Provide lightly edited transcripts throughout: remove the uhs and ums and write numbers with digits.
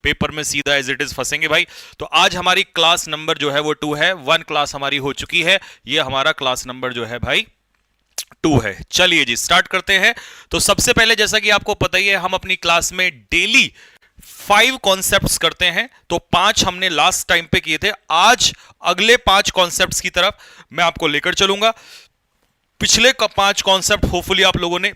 Paper में सीधा as it is फंसेंगे भाई। तो आज हमारी क्लास नंबर जो है वो 2 है, 1 क्लास हमारी हो चुकी है, ये हमारा क्लास नंबर जो है भाई 2 है। चलिए जी स्टार्ट करते हैं। तो सबसे पहले जैसा कि आपको पता ही है, हम अपनी क्लास में डेली 5 कॉन्सेप्ट्स करते हैं। तो 5 हमने लास्ट टाइम पे किए थे, आज अगले 5 कॉन्सेप्ट्स की तरफ मैं आपको लेकर चलूंगा। पिछले 5 कॉन्सेप्ट होपफुली आप लोगों ने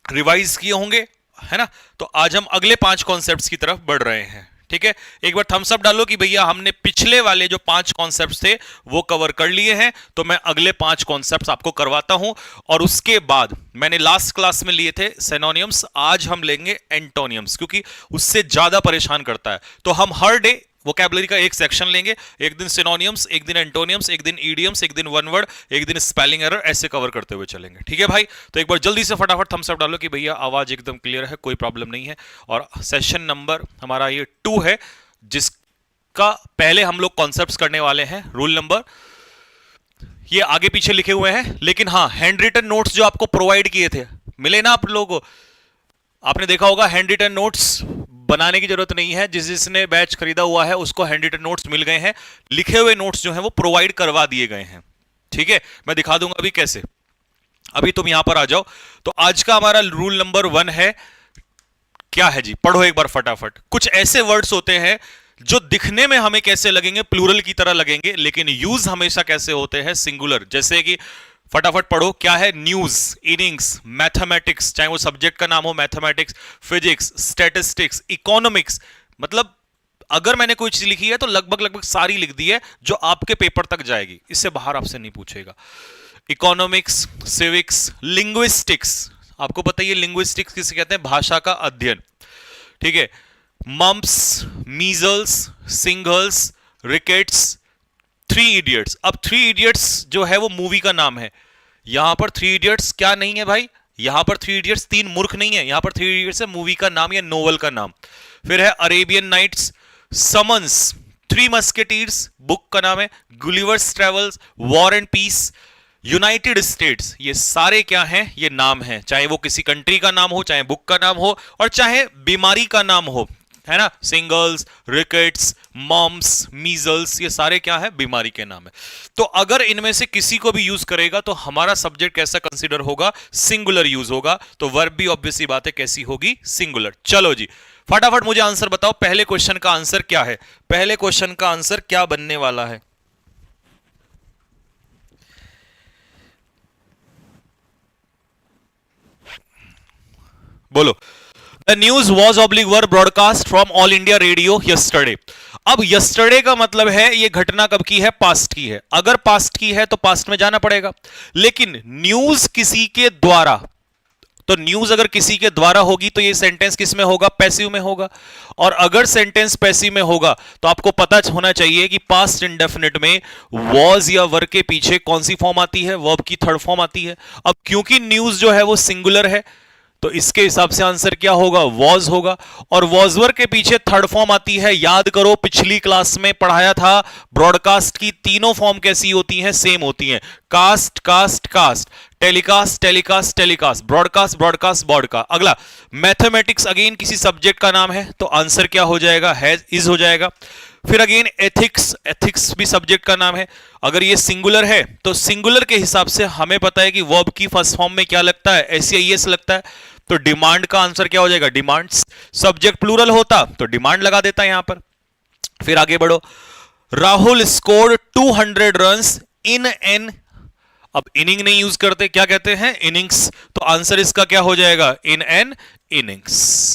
रिवाइज किए होंगे, है ना। तो आज हम अगले 5 कॉन्सेप्ट्स की तरफ बढ़ रहे हैं, ठीक है। एक बार थम्स अप डालो कि भैया हमने पिछले वाले जो 5 कॉन्सेप्ट्स थे वो कवर कर लिए हैं। तो मैं अगले 5 कॉन्सेप्ट्स आपको करवाता हूं, और उसके बाद मैंने लास्ट क्लास में लिए थे सिनोनिम्स, आज हम लेंगे एंटोनियम्स, क्योंकि उससे ज्यादा परेशान करता है। तो हम हर डे वोकैबुलरी का एक सेक्शन लेंगे, एक दिन सिनोनियम्स, एक दिन एंटोनियम्स, एक दिन ईडियम्स, एक दिन वन वर्ड, एक दिन स्पेलिंग एरर, ऐसे कवर करते हुए चलेंगे, ठीक है भाई। तो एक बार जल्दी से फटाफट थम्स अप डालो कि भैया आवाज एकदम क्लियर है, कोई प्रॉब्लम नहीं है। और सेशन नंबर हमारा ये 2 है, जिसका पहले हम लोग कॉन्सेप्ट्स करने वाले हैं। रूल नंबर ये आगे पीछे लिखे हुए हैं, लेकिन हाँ हैंड रिटन नोट्स जो आपको प्रोवाइड किए थे मिले ना आप लोगों को। आपने देखा होगा हैंड रिटन नोट्स बनाने की जरूरत नहीं है, जिसने बैच खरीदा हुआ है उसको हैंड रिटन नोट्स मिल गए हैं, लिखे हुए नोट्स जो हैं वो प्रोवाइड करवा दिए गए हैं, ठीक है। मैं दिखा दूंगा अभी कैसे। अभी तुम यहां पर आ जाओ। तो आज का हमारा रूल नंबर 1 है, क्या है जी, पढ़ो एक बार फटाफट। कुछ ऐसे वर्ड्स होते हैं जो दिखने में हमें कैसे लगेंगे, प्लूरल की तरह लगेंगे, लेकिन यूज हमेशा कैसे होते हैं, सिंगुलर। जैसे कि फटाफट पढ़ो, क्या है, न्यूज, इनिंग्स, मैथमेटिक्स, चाहे वो सब्जेक्ट का नाम हो, मैथमेटिक्स, फिजिक्स, स्टैटिस्टिक्स, इकोनॉमिक्स। मतलब अगर मैंने कोई चीज लिखी है तो लगभग सारी लिख दी है जो आपके पेपर तक जाएगी, इससे बाहर आपसे नहीं पूछेगा। इकोनॉमिक्स, सिविक्स, लिंग्विस्टिक्स, आपको पता ही है लिंग्विस्टिक्स किसे कहते हैं, भाषा का अध्ययन, ठीक है। Mumps, measles, singles, rickets, 3 idiots. अब 3 इडियट्स जो है वो मूवी का नाम है। यहां पर 3 इडियट्स क्या नहीं है भाई, यहां पर 3 इडियट्स 3 मूर्ख नहीं है, यहां पर 3 इडियट्स है मूवी का नाम या नोवेल का नाम। फिर है Arabian nights, summons, 3 musketeers book का नाम है, Gulliver's travels, war and peace, United States. ये सारे क्या हैं, ये नाम हैं, चाहे वो किसी कंट्री का नाम हो, चाहे बुक का नाम हो, और चाहे बीमारी का नाम हो, है ना। सिंगल्स, रिकेट्स, मॉम्स, मीजल्स, ये सारे क्या है, बीमारी के नाम है। तो अगर इनमें से किसी को भी यूज करेगा तो हमारा सब्जेक्ट कैसा कंसीडर होगा, सिंगुलर यूज होगा। तो वर्ब भी ऑब्वियसली बात है कैसी होगी, सिंगुलर। चलो जी फटाफट मुझे आंसर बताओ, पहले क्वेश्चन का आंसर क्या है, पहले क्वेश्चन का आंसर क्या बनने वाला है। बोलो। The news was oblique were broadcast from All India Radio yesterday. अब yesterday का मतलब है ये घटना कब की है, पास्ट की है। अगर पास्ट की है तो पास्ट में जाना पड़ेगा, लेकिन न्यूज किसी के द्वारा, तो न्यूज अगर किसी के द्वारा होगी तो ये सेंटेंस किस में होगा, पैसिव में होगा। और अगर सेंटेंस पैसिव में होगा तो आपको पता होना चाहिए कि पास्ट इंडेफिनिट में वॉज या वर के पीछे कौन सी फॉर्म आती है, वर्ब की थर्ड फॉर्म आती है। अब क्योंकि न्यूज जो है वो सिंगुलर है तो इसके हिसाब से आंसर क्या होगा, वॉज होगा। और वॉजवर के पीछे थर्ड फॉर्म आती है, याद करो पिछली क्लास में पढ़ाया था ब्रॉडकास्ट की तीनों फॉर्म कैसी होती हैं, सेम होती हैं। Cast, cast, cast, telecast, telecast, telecast, broadcast, broadcast, broadcast. अगला मैथमेटिक्स, अगेन किसी सब्जेक्ट का नाम है तो आंसर क्या हो जाएगा, हैज, इज हो जाएगा। फिर अगेन एथिक्स, एथिक्स भी सब्जेक्ट का नाम है। अगर ये सिंगुलर है तो सिंगुलर के हिसाब से हमें पता है कि वर्ब की फर्स्ट फॉर्म में क्या लगता है, एस लगता है। तो डिमांड का आंसर क्या हो जाएगा, डिमांड्स। सब्जेक्ट प्लूरल होता तो डिमांड लगा देता यहां पर। फिर आगे बढ़ो, Rahul scored 200 runs in an, अब इनिंग नहीं यूज करते, क्या कहते हैं, इनिंग्स। तो आंसर इसका क्या हो जाएगा, इन एन इनिंग्स।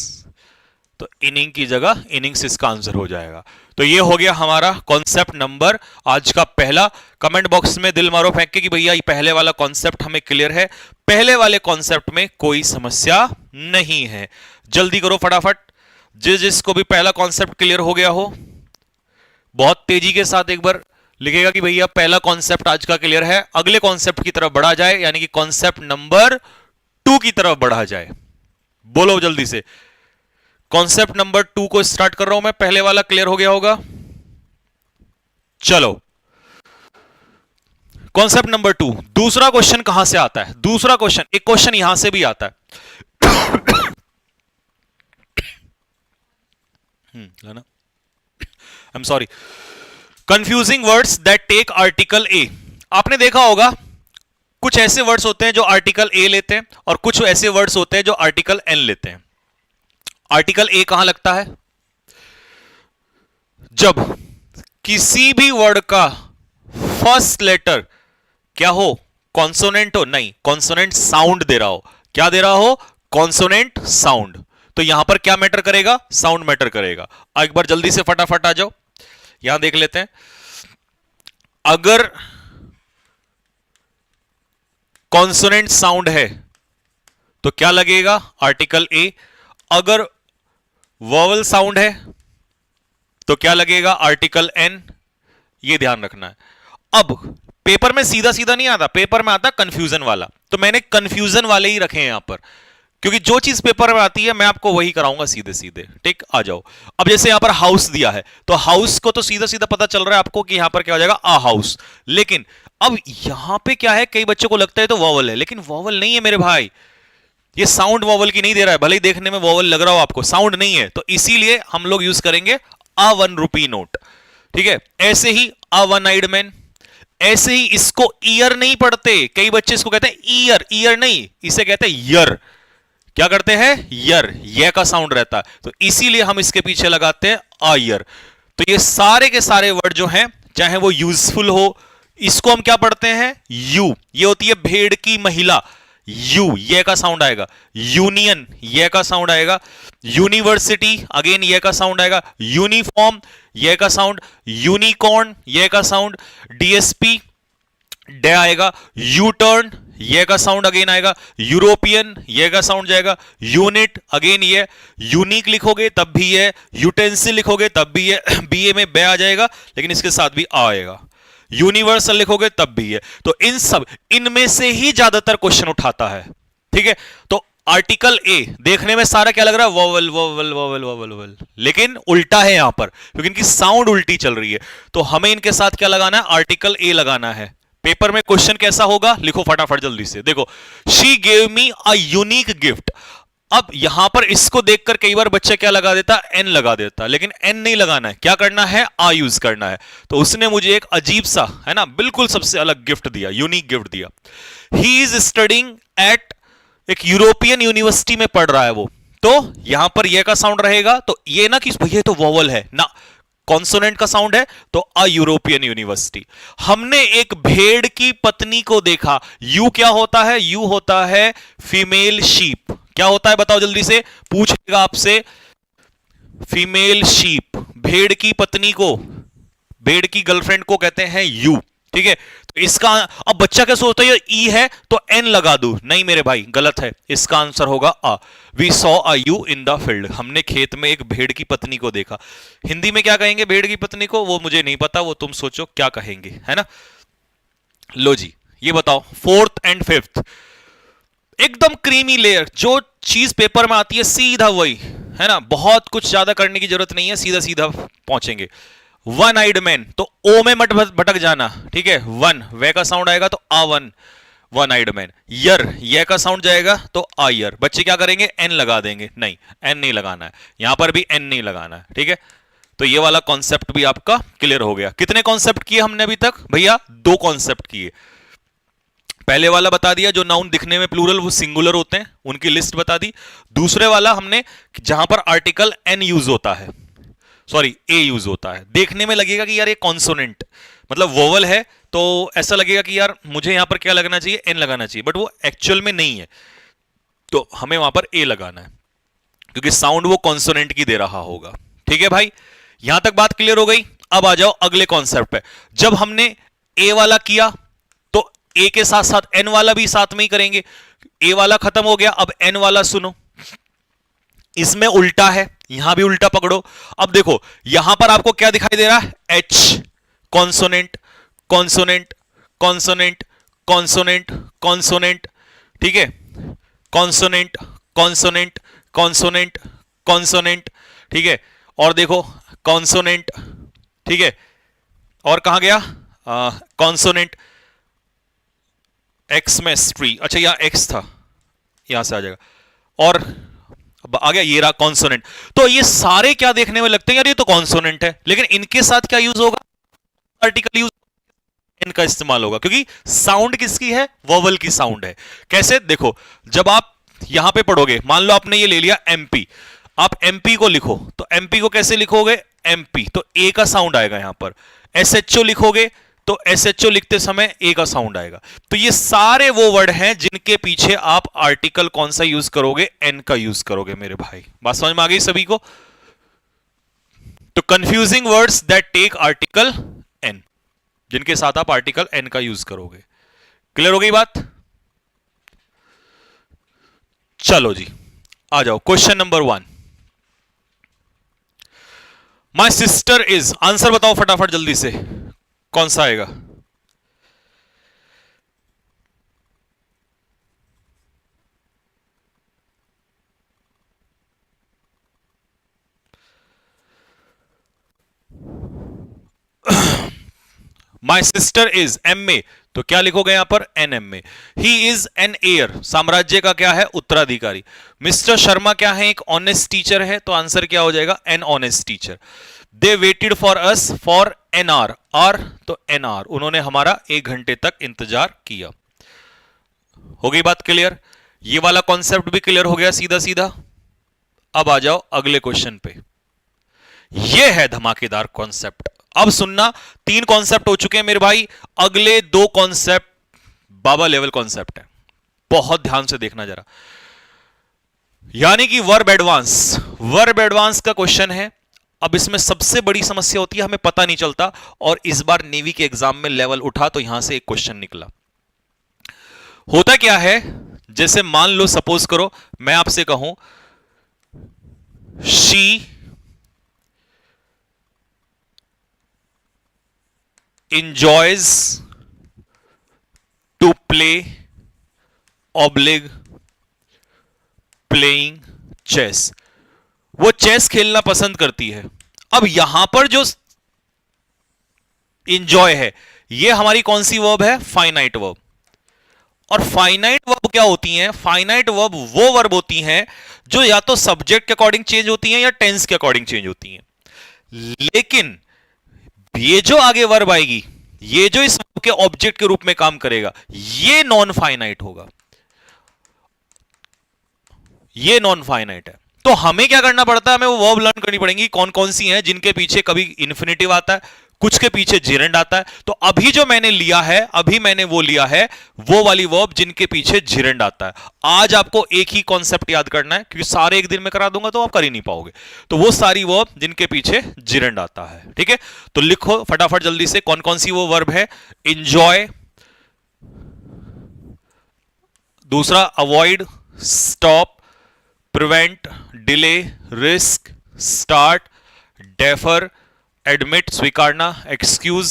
तो इनिंग की जगह इनिंग्स इसका आंसर हो जाएगा। तो ये हो गया हमारा कॉन्सेप्ट नंबर आज का पहला। कमेंट बॉक्स में दिल मारो फेंक के कि भैया ये पहले वाला कॉन्सेप्ट हमें क्लियर है, पहले वाले कॉन्सेप्ट में कोई समस्या नहीं है। जल्दी करो फटाफट, जिसको भी पहला कॉन्सेप्ट क्लियर हो गया हो बहुत तेजी के साथ एक बार लिखेगा कि भैया पहला कॉन्सेप्ट आज का क्लियर है, अगले कॉन्सेप्ट की तरफ बढ़ा जाए, यानी कि कॉन्सेप्ट नंबर 2 की तरफ बढ़ा जाए। बोलो जल्दी से, कॉन्सेप्ट नंबर 2 को स्टार्ट कर रहा हूं मैं, पहले वाला क्लियर हो गया होगा। चलो कॉन्सेप्ट नंबर 2, दूसरा क्वेश्चन कहां से आता है, दूसरा क्वेश्चन, एक क्वेश्चन यहां से भी आता है। है ना, I am sorry, confusing words that take article a. आपने देखा होगा कुछ ऐसे वर्ड्स होते हैं जो आर्टिकल ए लेते हैं और कुछ ऐसे वर्ड्स होते हैं जो आर्टिकल एन लेते हैं। आर्टिकल ए कहां लगता है? जब किसी भी वर्ड का फर्स्ट लेटर क्या हो, कॉन्सोनेंट हो, नहीं कॉन्सोनेंट साउंड दे रहा हो। क्या दे रहा हो? Consonant sound. तो यहां पर क्या मैटर करेगा? साउंड मैटर करेगा। एक बार जल्दी से फटाफट आ जाओ, यहां देख लेते हैं। अगर कॉन्सोनेंट साउंड है तो क्या लगेगा? Article a. अगर वॉवल साउंड है तो क्या लगेगा? Article an. ये ध्यान रखना है। अब पेपर में सीधा सीधा नहीं आता, पेपर में आता कंफ्यूजन वाला, तो मैंने कंफ्यूजन वाले ही रखे हैं यहां पर, क्योंकि जो चीज पेपर में आती है मैं आपको वही कराऊंगा सीधे सीधे। ठीक, आ जाओ। अब जैसे यहां पर हाउस दिया है तो हाउस को तो सीधा सीधा पता चल रहा है आपको कि यहां पर क्या हो जाएगा? आ हाउस। लेकिन अब यहां पे क्या है, कई बच्चों को लगता है तो वॉवल है, लेकिन वॉवल नहीं है मेरे भाई। ये साउंड वॉवल की नहीं दे रहा है, भले ही देखने में वॉवल लग रहा हो आपको, साउंड नहीं है। तो इसीलिए हम लोग यूज करेंगे अ 1 रुपी नोट। ठीक है, ऐसे ही अ 1 आइड मैन। ऐसे ही इसको ईयर नहीं पढ़ते, कई बच्चे इसको कहते हैं ईयर, ईयर नहीं, इसे कहते हैं यर। क्या करते हैं? यर, ये का साउंड रहता है, तो इसीलिए हम इसके पीछे लगाते हैं आ ईयर। तो ये सारे के सारे वर्ड जो हैं, चाहे वो यूजफुल हो, इसको हम क्या पढ़ते हैं? यू। ये होती है भेड़ की महिला, यू, ये का साउंड आएगा। यूनियन, ये का साउंड आएगा। यूनिवर्सिटी, अगेन ये का साउंड आएगा। यूनिफॉर्म, ये का साउंड। यूनिकॉर्न, ये का साउंड। डीएसपी, डे आएगा। यू टर्न, ये का साउंड अगेन आएगा। यूरोपियन, ये का साउंड जाएगा। यूनिट, अगेन ये। यूनिक लिखोगे तब भी ये। यूटेंसिल लिखोगे तब भी ये, बीए में बे आ जाएगा, लेकिन इसके साथ भी आ आएगा। यूनिवर्सल लिखोगे तब भी है। तो इन सब, इनमें से ही ज्यादातर क्वेश्चन उठाता है। ठीक है, तो आर्टिकल ए देखने में सारा क्या लग रहा है? Vowel vowel vowel vowel vowel, लेकिन उल्टा है यहां पर, क्योंकि इनकी साउंड उल्टी चल रही है। तो हमें इनके साथ क्या लगाना है? आर्टिकल ए लगाना है। पेपर में क्वेश्चन कैसा होगा, लिखो फटाफट जल्दी से। देखो, she gave me a unique gift. अब यहां पर इसको देखकर कई बार बच्चा क्या लगा देता? एन लगा देता, लेकिन एन नहीं लगाना है। क्या करना है? आ यूज करना है। तो उसने मुझे एक अजीब सा, है ना, बिल्कुल सबसे अलग गिफ्ट दिया, यूनिक गिफ्ट दिया। ही इज स्टडिंग एट, एक यूरोपियन यूनिवर्सिटी में पढ़ रहा है वो। तो यहां पर ये का साउंड रहेगा, तो ये ना कि ये तो वोवल है ना, कॉन्सोनेंट का साउंड है, तो अ यूरोपियन यूनिवर्सिटी। हमने एक भेड़ की पत्नी को देखा। यू क्या होता है? यू होता है फीमेल शीप। क्या होता है बताओ जल्दी से, पूछेगा आपसे। फीमेल शीप, भेड़ की पत्नी को, भेड़ की गर्लफ्रेंड को कहते हैं यू। ठीक है, तो इसका, अब बच्चा क्या सोचता है? ई है तो एन लगा दू। नहीं मेरे भाई, गलत है। इसका आंसर होगा a. We saw a ewe in the field. हमने खेत में एक भेड़ की पत्नी को देखा। हिंदी में क्या कहेंगे भेड़ की पत्नी को? वो मुझे नहीं पता, वो तुम सोचो क्या कहेंगे, है ना। लो जी, ये बताओ, 4th एंड 5th, एकदम क्रीमी लेयर। जो चीज पेपर में आती है सीधा वही, है ना, बहुत कुछ ज्यादा करने की जरूरत नहीं है, सीधा सीधा पहुंचेंगे। 1 आइड मैन, तो ओ में मत भटक जाना। ठीक है, 1 वे का साउंड आएगा तो आ 1, 1 आइड मैन। यर, ये का साउंड जाएगा तो आ यर। बच्चे क्या करेंगे? एन लगा देंगे। नहीं, एन नहीं लगाना है, यहां पर भी एन नहीं लगाना है। ठीक है, तो ये वाला कॉन्सेप्ट भी आपका क्लियर हो गया। कितने कॉन्सेप्ट किए हमने अभी तक भैया? 2 कॉन्सेप्ट किए। पहले वाला बता दिया, जो नाउन दिखने में प्लूरल वो सिंगुलर होते हैं, उनकी लिस्ट बता दी। दूसरे वाला हमने, जहां पर आर्टिकल एन यूज होता है, सॉरी ए यूज होता है, देखने में लगेगा कि यार ये कॉन्सोनेंट मतलब वोवल है, तो ऐसा लगेगा कि यार मुझे यहां पर क्या लगना चाहिए? एन लगाना चाहिए, बट वो एक्चुअल में नहीं है, तो हमें वहां पर ए लगाना है, क्योंकि साउंड वो कॉन्सोनेंट की दे रहा होगा। ठीक है भाई, यहां तक बात क्लियर हो गई। अब आ जाओ अगले कॉन्सेप्ट पे। जब हमने ए वाला किया तो ए के साथ साथ एन वाला भी साथ में ही करेंगे। ए वाला खत्म हो गया, अब एन वाला सुनो। इसमें उल्टा है, यहां भी उल्टा पकड़ो। अब देखो यहां पर आपको क्या दिखाई दे रहा है? H, consonant, consonant, consonant, consonant, consonant. ठीक है, कॉन्सोनेंट, कॉन्सोनेंट, कॉन्सोनेंट, कॉन्सोनेंट। ठीक है, और देखो कॉन्सोनेंट। ठीक है, और कहां गया? कॉन्सोनेंट। एक्स में स्ट्री, अच्छा यहां एक्स था, यहां से आ जाएगा। और अब आ गया ये रहा कॉन्सोनेंट। तो ये सारे क्या देखने में लगते हैं यार ये तो कॉन्सोनेंट है, लेकिन इनके साथ क्या यूज होगा, आर्टिकल यूज, इनका इस्तेमाल होगा, क्योंकि साउंड किसकी है, वोवल की साउंड है। कैसे, देखो जब आप यहां पे पढ़ोगे, मान लो आपने ये ले लिया एमपी, आप एमपी को लिखो तो एमपी को कैसे लिखोगे, एमपी तो ए का साउंड आएगा यहां पर। एसएचओ लिखोगे तो एसएचओ लिखते समय ए का साउंड आएगा। तो ये सारे वो वर्ड हैं जिनके पीछे आप आर्टिकल कौन सा यूज करोगे, एन का यूज करोगे मेरे भाई। बात समझ में आ गई सभी को। तो confusing words that take article an, जिनके साथ आप आर्टिकल एन का यूज करोगे। क्लियर हो गई बात। चलो जी आ जाओ, question number 1। My sister is, answer बताओ फटाफट जल्दी से, कौन सा आएगा। माई सिस्टर इज, एम में तो क्या लिखोगे यहां पर, एन एम में। ही इज एन एयर, साम्राज्य का क्या है, उत्तराधिकारी। मिस्टर शर्मा क्या है, एक ऑनेस्ट टीचर है, तो आंसर क्या हो जाएगा, an honest teacher. They waited for us for an R, R तो एन आर, उन्होंने हमारा 1 घंटे तक इंतजार किया। हो गई बात क्लियर, ये वाला कॉन्सेप्ट भी क्लियर हो गया सीधा सीधा। अब आ जाओ अगले क्वेश्चन पे, ये है धमाकेदार कॉन्सेप्ट। अब सुनना, 3 कॉन्सेप्ट हो चुके हैं मेरे भाई, अगले 2 कॉन्सेप्ट बाबा लेवल कॉन्सेप्ट है, बहुत ध्यान से देखना जरा। यानी कि वर्ब एडवांस, वर्ब एडवांस का क्वेश्चन है। अब इसमें सबसे बड़ी समस्या होती है, हमें पता नहीं चलता, और इस बार नेवी के एग्जाम में लेवल उठा तो यहां से एक क्वेश्चन निकला। होता क्या है, जैसे मान लो सपोज करो मैं आपसे कहूं she enjoys to play oblique playing chess, वो चेस खेलना पसंद करती है। अब यहां पर जो इंजॉय है, ये हमारी कौन सी वर्ब है, फाइनाइट वर्ब। और फाइनाइट वर्ब क्या होती हैं, फाइनाइट वर्ब वो वर्ब होती हैं जो या तो सब्जेक्ट के अकॉर्डिंग चेंज होती हैं या टेंस के अकॉर्डिंग चेंज होती हैं। लेकिन ये जो आगे वर्ब आएगी, ये जो इस वर्ब के ऑब्जेक्ट के रूप में काम करेगा, ये नॉन फाइनाइट होगा, ये नॉन फाइनाइट है। तो हमें क्या करना पड़ता है, हमें वो वर्ब लर्न करनी पड़ेगी कौन कौन सी हैं जिनके पीछे कभी इन्फिनेटिव आता है, कुछ के पीछे जिरेंड आता है। तो अभी जो मैंने लिया है, अभी मैंने वो लिया है, वो वाली वर्ब जिनके पीछे जिरेंड आता है। आज आपको एक ही कॉन्सेप्ट याद करना है, क्योंकि सारे एक दिन में करा दूंगा तो आप कर ही नहीं पाओगे। तो वो सारी वर्ब जिनके पीछे जिरेंड आता है, ठीक है। तो लिखो फटाफट जल्दी से कौन कौन सी वो वर्ब है, इंजॉय, दूसरा avoid, stop, prevent, delay, risk, start, defer, admit स्वीकारना, एक्सक्यूज,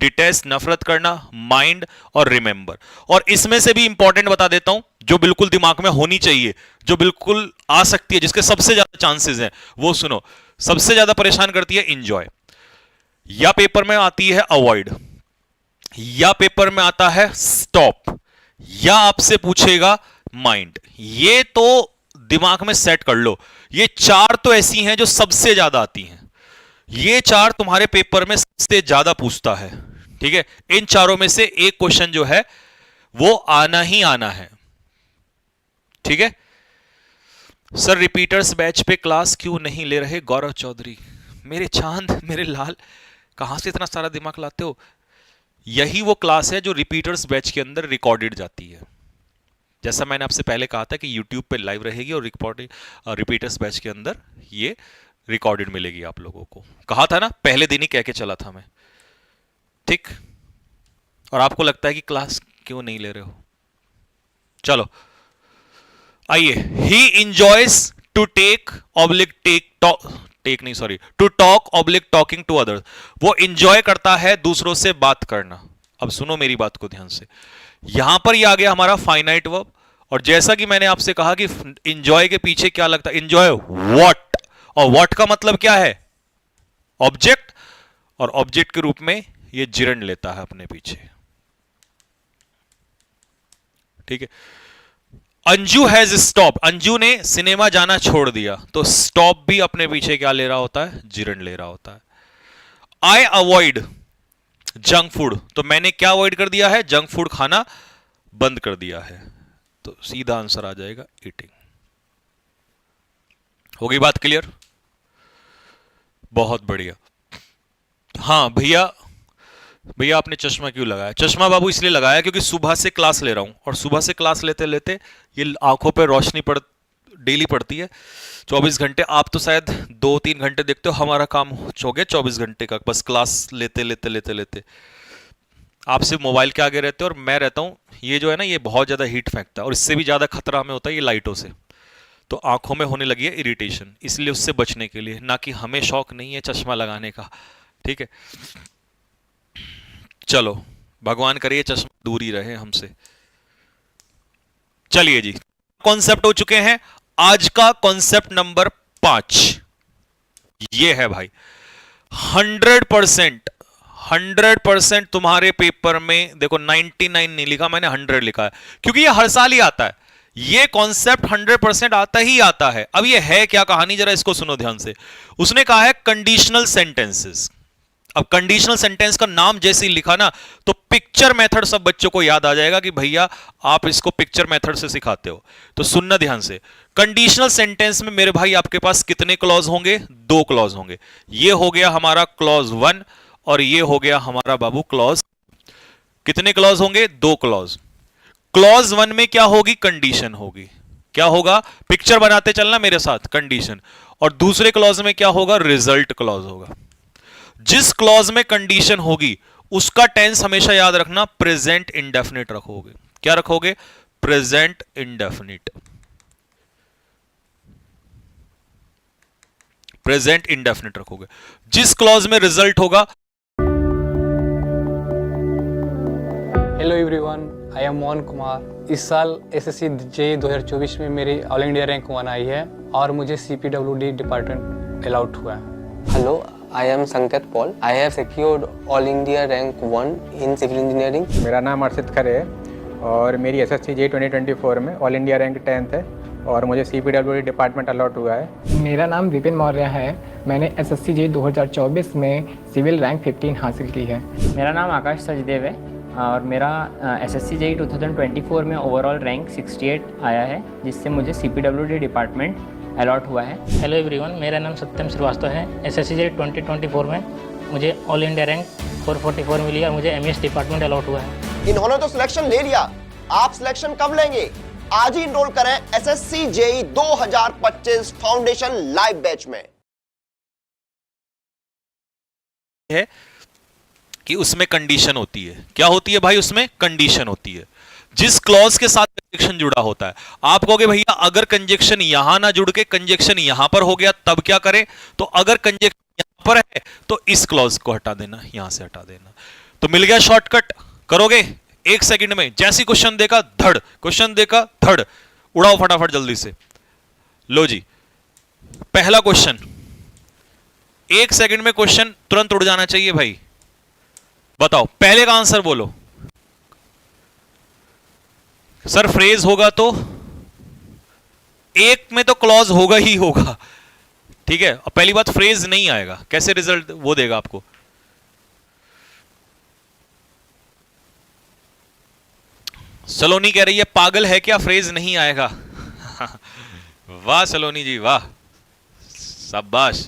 डिटेस्ट नफरत करना, माइंड और रिमेंबर। और इसमें से भी इंपॉर्टेंट बता देता हूं, जो बिल्कुल दिमाग में होनी चाहिए, जो बिल्कुल आ सकती है, जिसके सबसे ज्यादा चांसेस हैं, वो सुनो। सबसे ज्यादा परेशान करती है इंजॉय, या पेपर में आती है अवॉइड, या पेपर में आता है स्टॉप, या आपसे पूछेगा माइंड। ये तो दिमाग में सेट कर लो, ये 4 तो ऐसी हैं जो सबसे ज्यादा आती हैं, ये 4 तुम्हारे पेपर में सबसे ज्यादा पूछता है, ठीक है। इन चारों में से एक क्वेश्चन जो है वो आना ही आना है, ठीक है। सर रिपीटर्स बैच पे क्लास क्यों नहीं ले रहे गौरव चौधरी, मेरे चांद मेरे लाल, कहां से इतना सारा दिमाग लाते हो। यही वो क्लास है जो रिपीटर्स बैच के अंदर रिकॉर्डेड जाती है। जैसा मैंने आपसे पहले कहा था कि YouTube पे लाइव रहेगी और रिपीटर्स बैच के अंदर ये रिकॉर्डेड मिलेगी आप लोगों को। कहा था ना, पहले दिन ही कह के चला था मैं, ठीक। और आपको लगता है कि क्लास क्यों नहीं ले रहे हो। चलो आइए, he enjoys to take oblique take नहीं sorry to talk oblique talking to others, वो इंजॉय करता है दूसरों से बात करना। अब सुनो मेरी बात को ध्यान से, यहां पर ये आ गया हमारा फाइनाइट वर्ब, और जैसा कि मैंने आपसे कहा कि इंजॉय के पीछे क्या लगता है, इंजॉय व्हाट, और व्हाट का मतलब क्या है, ऑब्जेक्ट, और ऑब्जेक्ट के रूप में ये जिरंड लेता है अपने पीछे, ठीक है। अंजू हैज स्टॉप, अंजू ने सिनेमा जाना छोड़ दिया, तो स्टॉप भी अपने पीछे क्या ले रहा होता है, जिरंड ले रहा होता है। आई अवॉइड जंक फूड, तो मैंने क्या अवॉइड कर दिया है, जंक फूड खाना बंद कर दिया है। तो सीधा आंसर आ जाएगा ईटिंग। हो गई बात क्लियर? बहुत बढ़िया। हाँ भैया, भैया आपने चश्मा क्यों लगाया? चश्मा बाबू इसलिए लगाया क्योंकि सुबह से क्लास ले रहा हूं, और सुबह से क्लास लेते लेते ये आंखों पे रोशनी डेली पड़ती है 24 घंटे। आप तो शायद 2-3 घंटे देखते हो, हमारा काम हो गया 24 घंटे का, बस क्लास लेते लेते लेते लेते। आप सिर्फ मोबाइल के आगे रहते हो और मैं रहता हूँ, ये जो है ना, ये बहुत ज़्यादा हीट फेंकता है, और इससे भी ज़्यादा खतरा हमें होता है ये लाइटों से। तो आंखों में होने लगी है इरिटेशन, इसलिए उससे बचने के लिए, ना कि हमें शौक नहीं है चश्मा लगाने का, ठीक है। चलो भगवान करे ये चश्मा दूर ही रहे हमसे। चलिए जी, कॉन्सेप्ट हो चुके हैं। आज का कॉन्सेप्ट नंबर 5 ये है भाई, 100%, 100% तुम्हारे पेपर में देखो 99 नहीं लिखा मैंने, 100 लिखा है, क्योंकि ये हर साल ही आता है। ये कॉन्सेप्ट 100% आता ही आता है। अब ये है क्या कहानी, जरा इसको सुनो ध्यान से। उसने कहा है कंडीशनल सेंटेंसेस। अब कंडीशनल सेंटेंस का नाम जैसे ही लिखा ना, तो पिक्चर मेथड सब बच्चों को याद आ जाएगा कि भैया आप इसको पिक्चर मेथड से सिखाते हो। तो सुनना ध्यान से, कंडीशनल सेंटेंस में मेरे भाई आपके पास कितने क्लॉज होंगे, 2 क्लॉज होंगे। ये हो गया हमारा क्लॉज 1 और ये हो गया हमारा बाबू क्लॉज, कितने क्लॉज होंगे, 2 क्लॉज। क्लॉज 1 में क्या होगी, कंडीशन होगी। क्या होगा, पिक्चर बनाते चलना मेरे साथ, कंडीशन। और दूसरे क्लॉज में क्या होगा, रिजल्ट क्लॉज होगा। जिस क्लॉज में कंडीशन होगी उसका टेंस हमेशा याद रखना प्रेजेंट इंडेफिनिट रखोगे। क्या रखोगे, प्रेजेंट इंडेफिनिट, प्रेजेंट इंडेफिनिट रखोगे। जिस क्लॉज में रिजल्ट होगा। Hello everyone, I am Mohan Kumar. इस साल एसएससी जेईई 2024 में मेरी ऑल इंडिया रैंक 1 आई है और मुझे सीपीडब्ल्यूडी डिपार्टमेंट अलॉट हुआ है। Hello, I am Sanket Paul. I have secured All India Rank 1 in Civil Engineering. मेरा नाम अर्षित खरे है और मेरी एसएससी जेईई 2024 में ऑल इंडिया रैंक 10th है और मुझे सीपीडब्ल्यूडी डिपार्टमेंट अलॉट हुआ है। मेरा नाम विपिन मौर्य है। मैंने एसएससी जेईई 2024 में सिविल रैंक 15 हासिल की है। मेरा नाम आकाश सचदेव है और मेरा एसएससी जेईई 2024 में ओवरऑल रैंक 68 आया है, जिससे मुझे सीपीडब्ल्यूडी डिपार्टमेंट अलॉट हुआ है। हेलो एवरीवन, मेरा नाम सत्यम श्रीवास्तव है। एसएससी जेईई 2024 में मुझे ऑल इंडिया रैंक 444 मिली और मुझे एमईएस डिपार्टमेंट अलॉट हुआ है। इन्होंने तो सिलेक्शन ले लिया, आप सिलेक्शन कब लेंगे? आज ही इनरोल करें SSC JEE 2025 foundation live batch में। है कि उसमें कंडीशन होती है। क्या होती है भाई, उसमें कंडीशन होती है। जिस क्लॉज के साथ कंजक्शन जुड़ा होता है, आप कहोगे भैया अगर कंजक्शन यहां ना जुड़ के कंजक्शन यहां पर हो गया तब क्या करें? तो अगर कंजक्शन यहां पर है तो इस क्लॉज को हटा देना, यहां से हटा देना। तो मिल गया शॉर्टकट। करोगे 1 सेकंड में, जैसी क्वेश्चन देखा धड़, क्वेश्चन देखा धड़, उड़ाओ फटाफट जल्दी से। लो जी, पहला क्वेश्चन, 1 सेकंड में क्वेश्चन तुरंत उड़ जाना चाहिए भाई। बताओ पहले का आंसर बोलो। सर फ्रेज होगा तो एक में तो क्लॉज होगा ही होगा, ठीक है। अब पहली बात, फ्रेज नहीं आएगा, कैसे रिजल्ट वो देगा आपको? सलोनी कह रही है पागल है क्या, फ्रेज नहीं आएगा। वाह सलोनी जी वाह, शाबाश,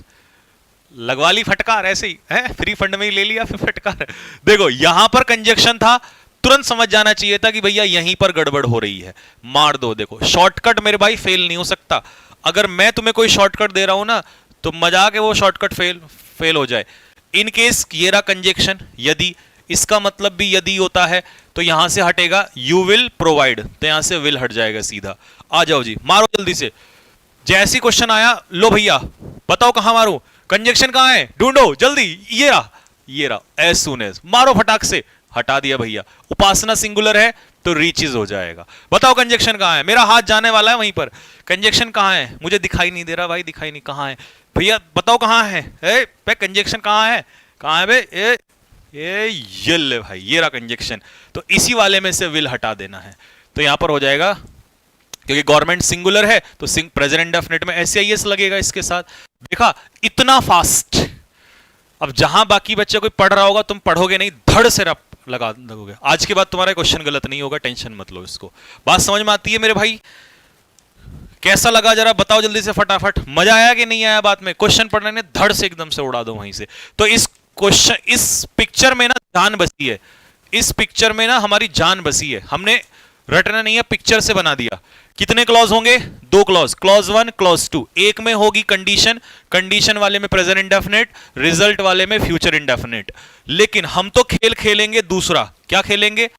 लगवा ली फटकार ऐसे ही है, फ्री फंड में ही ले लिया फिर फटकार। देखो यहां पर कंजक्शन था, तुरंत समझ जाना चाहिए था कि भैया यहीं पर गड़बड़ हो रही है, मार दो। देखो शॉर्टकट मेरे भाई फेल नहीं हो सकता। अगर मैं तुम्हें कोई शॉर्टकट दे रहा हूं ना, तो मजाक है वो शॉर्टकट फेल हो जाए। इन केस ये रहा कंजक्शन, यदि, इसका मतलब भी यदि होता है, तो यहां से हटेगा यू विल प्रोवाइड, तो यहां से विल हट जाएगा सीधा। आ जाओ जी, मारो जल्दी से। जैसी क्वेश्चन आया, लो भैया बताओ कहां मारू, कंजक्शन कहां है, ढूंढो जल्दी, ये रहा, ये रहा, एज सून एज, मारो फटाक से, हटा दिया भैया। उपासना सिंगुलर है तो रीचेज हो जाएगा। बताओ कंजक्शन कहां है, मेरा हाथ जाने वाला है वहीं पर। कंजक्शन कहां है, मुझे दिखाई नहीं दे रहा भाई, दिखाई नहीं, कहां है भैया, बताओ कहां है, पे कंजक्शन कहां है, कहां है बे, ये ले भाई, ये रहा कंजक्शन। तो इसी वाले में से विल हटा देना है, तो यहां पर हो जाएगा क्योंकि गवर्नमेंट सिंगुलर है तो प्रेजेंट इंडेफिनिट में SAIS लगेगा इसके साथ। देखा इतना फास्ट। अब जहां बाकी बच्चे कोई पढ़ रहा होगा तुम पढ़ोगे नहीं, धड़ से रप लगा लगोगे। आज के बाद तुम्हारा क्वेश्चन गलत नहीं होगा, टेंशन मत लो इसको। बात समझ में आती है मेरे भाई? कैसा लगा जरा बताओ जल्दी से फटाफट। मजा आया कि नहीं आया बात में? क्वेश्चन पढ़ने ने धड़ से एकदम से उड़ा दो वहीं से। तो इस क्वेश्चन, इस पिक्चर में ना जान बसी है, इस पिक्चर में ना हमारी जान बसी है। हमने रटना नहीं है, पिक्चर से बना दिया। कितने क्लॉज होंगे? 2 क्लॉज, क्लॉज 1 क्लॉज 2। एक में होगी कंडीशन, कंडीशन वाले में प्रेजेंट इंडेफिनिट, रिजल्ट वाले में फ्यूचर इंडेफिनिट। लेकिन हम तो खेल खेलेंगे दूसरा। क्या खेलेंगे?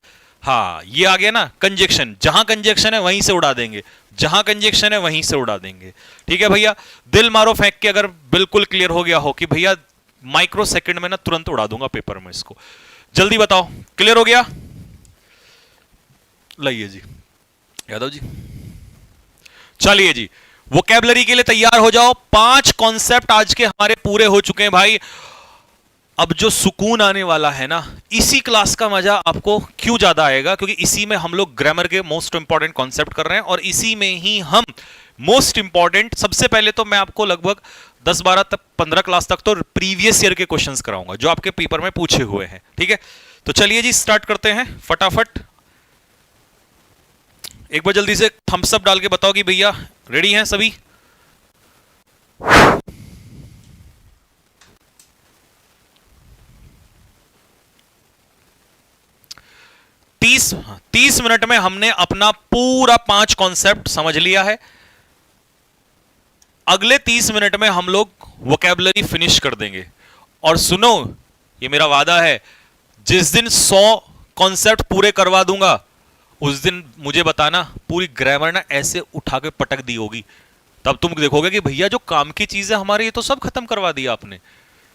हाँ ये आ गया ना कंजक्शन। जहां कंजक्शन है वहीं से उड़ा देंगे, जहां कंजक्शन है वहीं से उड़ा देंगे। ठीक है भैया, दिल मारो फेंक के अगर बिल्कुल क्लियर हो गया हो कि भैया माइक्रो सेकंड में ना तुरंत उड़ा दूंगा पेपर में इसको। जल्दी बताओ, क्लियर हो गया? लाइए जी यादव जी, चलिए जी वोकैबुलरी के लिए तैयार हो जाओ। 5 कॉन्सेप्ट आज के हमारे पूरे हो चुके हैं भाई। अब जो सुकून आने वाला है ना, इसी क्लास का मजा आपको क्यों ज्यादा आएगा? क्योंकि इसी में हम लोग ग्रामर के मोस्ट इंपॉर्टेंट कॉन्सेप्ट कर रहे हैं और इसी में ही हम मोस्ट इंपॉर्टेंट, सबसे पहले तो मैं आपको लगभग 10-12 तक 15 क्लास तक तो प्रीवियस ईयर के क्वेश्चंस कराऊंगा जो आपके पेपर में पूछे हुए हैं। ठीक है, तो चलिए जी स्टार्ट करते हैं फटाफट। एक बार जल्दी से थम्स अप डाल के बताओ कि भैया रेडी हैं सभी। तीस मिनट में हमने अपना पूरा 5 कॉन्सेप्ट समझ लिया है। अगले 30 मिनट में हम लोग वोकैबुलरी फिनिश कर देंगे। और सुनो, ये मेरा वादा है, जिस दिन 100 कॉन्सेप्ट पूरे करवा दूंगा उस दिन मुझे बताना पूरी ग्रामर ना ऐसे उठा के पटक दी होगी। तब तुम देखोगे कि भैया जो काम की चीजें हमारे ये तो सब खत्म करवा दिया आपने।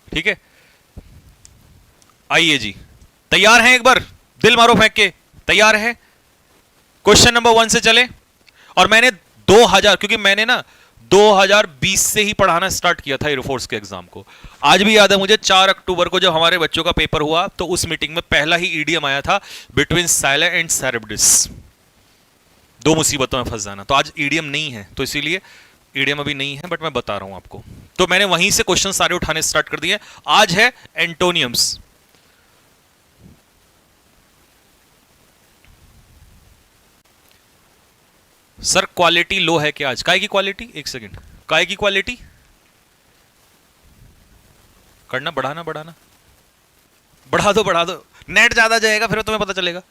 ठीक है, आइए जी, तैयार हैं? एक बार दिल मारो फेंक के, तैयार है? क्वेश्चन नंबर 1 से चले। और मैंने 2000, क्योंकि मैंने ना 2020 से ही पढ़ाना स्टार्ट किया था एयरफोर्स के एग्जाम को। आज भी याद है मुझे 4 अक्टूबर को जब हमारे बच्चों का पेपर हुआ तो उस मीटिंग में पहला ही ईडीएम आया था, बिटवीन साइला एंड सेरेब्रस। 2 मुसीबतों में फंस जाना। तो आज ईडीएम नहीं है, तो इसीलिए ईडीएम अभी नहीं है, बट मैं बता रहा हूं आपको। तो मैंने वहीं से क्वेश्चन सारे उठाने स्टार्ट कर दिए। आज है एंटोनियम्स। सर क्वालिटी लो है क्या आज? काय की क्वालिटी? एक सेकंड, काय की क्वालिटी करना, बढ़ाना बढ़ा दो। नेट ज्यादा जाएगा फिर तुम्हें पता चलेगा।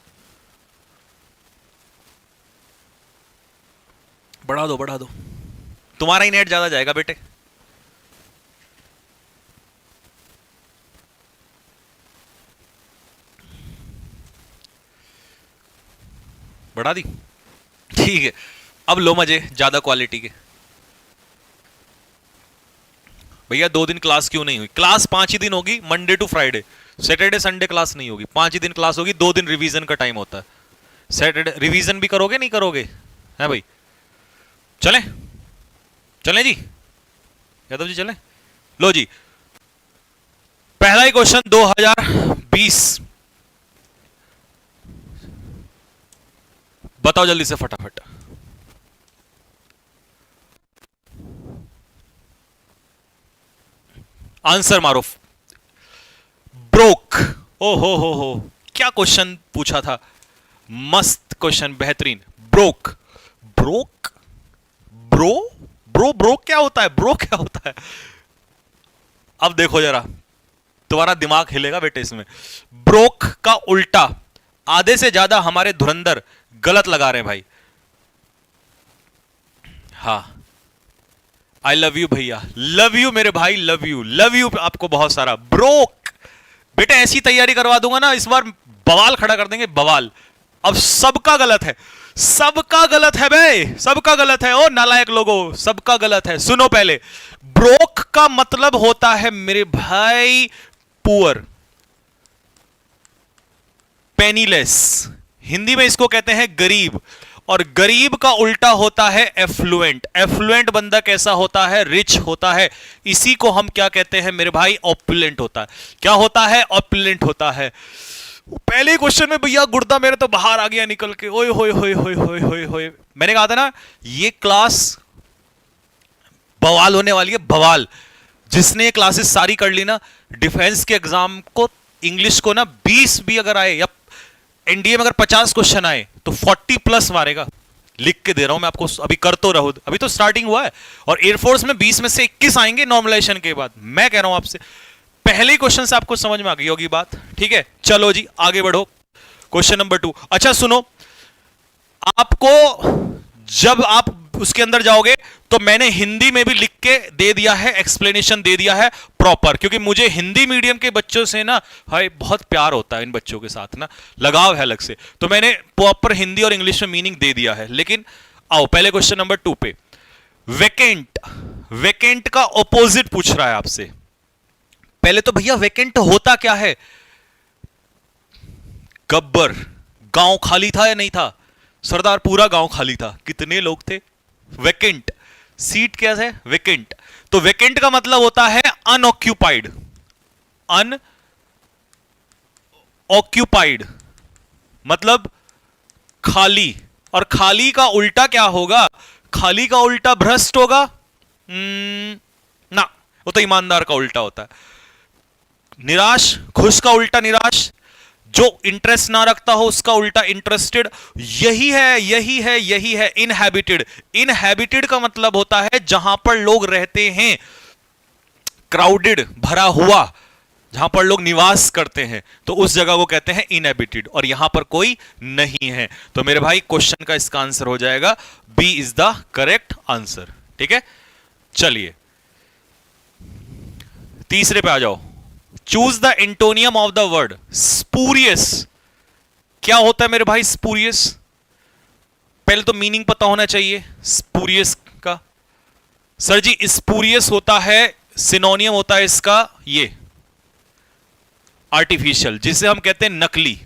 बढ़ा दो, तुम्हारा ही नेट ज्यादा जाएगा बेटे। बढ़ा दी? ठीक है, अब लो मजे ज्यादा क्वालिटी के। भैया 2 दिन क्लास क्यों नहीं हुई? क्लास 5 ही दिन होगी, Monday to Friday. Saturday Sunday class नहीं होगी, 5 ही दिन क्लास होगी। 2 दिन रिवीजन का टाइम होता है। सैटरडे रिवीजन भी करोगे नहीं करोगे? है भाई, चलें जी यादव जी, चलें। लो जी, पहला ही क्वेश्चन 2020, बताओ जल्दी से फटाफट। आंसर मारो। ब्रोक। ओ हो, क्या क्वेश्चन पूछा था, मस्त क्वेश्चन, बेहतरीन। ब्रोक, ब्रोक क्या होता है? ब्रोक क्या होता है? अब देखो जरा, तुम्हारा दिमाग हिलेगा बेटे इसमें। ब्रोक का उल्टा आधे से ज्यादा हमारे धुरंधर गलत लगा रहे हैं भाई। हाँ, आई लव यू भैया, लव यू मेरे भाई, लव यू आपको बहुत सारा। ब्रोक बेटे ऐसी तैयारी करवा दूंगा ना, इस बार बवाल खड़ा कर देंगे, बवाल। अब सबका गलत है, सबका गलत है बे, सबका गलत है। ओ नालायक लोगो, सबका गलत है। सुनो पहले, ब्रोक का मतलब होता है मेरे भाई पुअर, पेनीलेस। हिंदी में इसको कहते हैं गरीब, और गरीब का उल्टा होता है एफ्लुएंट। एफ्लुएंट बंदा कैसा होता है? रिच होता है। इसी को हम क्या कहते हैं मेरे भाई? ऑपुलेंट होता है। क्या होता है? ऑपुलेंट होता है। पहले क्वेश्चन में भैया गुर्दा मेरे तो बाहर आ गया निकल के, ओए होए होए होए होए होए होए। मैंने कहा था ना ये क्लास बवाल होने वाली है, बवाल। जिसने ये क्लासेस सारी कर ली ना, डिफेंस के एग्जाम को इंग्लिश को ना 20 भी अगर आए या एनडीए में अगर 50 क्वेश्चन आए तो 40 प्लस मारेगा। लिख के दे रहा हूं मैं आपको, अभी कर तो रहो, अभी तो स्टार्टिंग हुआ है। और एयरफोर्स में 20 में से 21 आएंगे नॉर्मलाइजेशन के बाद। मैं कह रहा हूं आपसे, पहले क्वेश्चन से आपको समझ में आ गई होगी बात, ठीक है। चलो जी आगे बढ़ो, क्वेश्चन नंबर 2। अच्छा सुनो, आपको जब आप उसके अंदर जाओगे तो मैंने हिंदी में भी लिख के दे दिया है, एक्सप्लेनेशन दे दिया है प्रॉपर, क्योंकि मुझे हिंदी मीडियम के बच्चों से ना भाई बहुत प्यार होता है, इन बच्चों के साथ ना लगाव है अलग से, तो मैंने प्रॉपर हिंदी और इंग्लिश में मीनिंग दे दिया है। लेकिन आओ पहले क्वेश्चन नंबर 2 पे। वेकेंट, वेकेंट का ऑपोजिट पूछ रहा है आपसे। पहले तो भैया वेकेंट होता क्या है? गब्बर, गांव खाली था या नहीं था? सरदार पूरा गांव खाली था, कितने लोग थे? वेकेंट, सीट क्या है? वेकेंट। तो वेकेंट का मतलब होता है अनऑक्यूपाइड, अनऑक्यूपाइड मतलब खाली। और खाली का उल्टा क्या होगा? खाली का उल्टा भ्रष्ट होगा ना, वो तो ईमानदार का उल्टा होता है। निराश, खुश का उल्टा निराश, जो इंटरेस्ट ना रखता हो उसका उल्टा इंटरेस्टेड। यही है, यही है, यही है इनहैबिटेड। इनहैबिटेड का मतलब होता है जहां पर लोग रहते हैं, क्राउडेड, भरा हुआ, जहां पर लोग निवास करते हैं, तो उस जगह को कहते हैं इनहैबिटेड। और यहां पर कोई नहीं है, तो मेरे भाई क्वेश्चन का इसका आंसर हो जाएगा B is the correct answer. ठीक है, चलिए तीसरे पे आ जाओ। Choose the antonym of the word spurious. क्या होता है मेरे भाई स्पूरियस? पहले तो मीनिंग पता होना चाहिए स्पूरियस का। सर जी स्पूरियस होता है, सिनोनियम होता है इसका ये आर्टिफिशियल, जिसे हम कहते हैं नकली।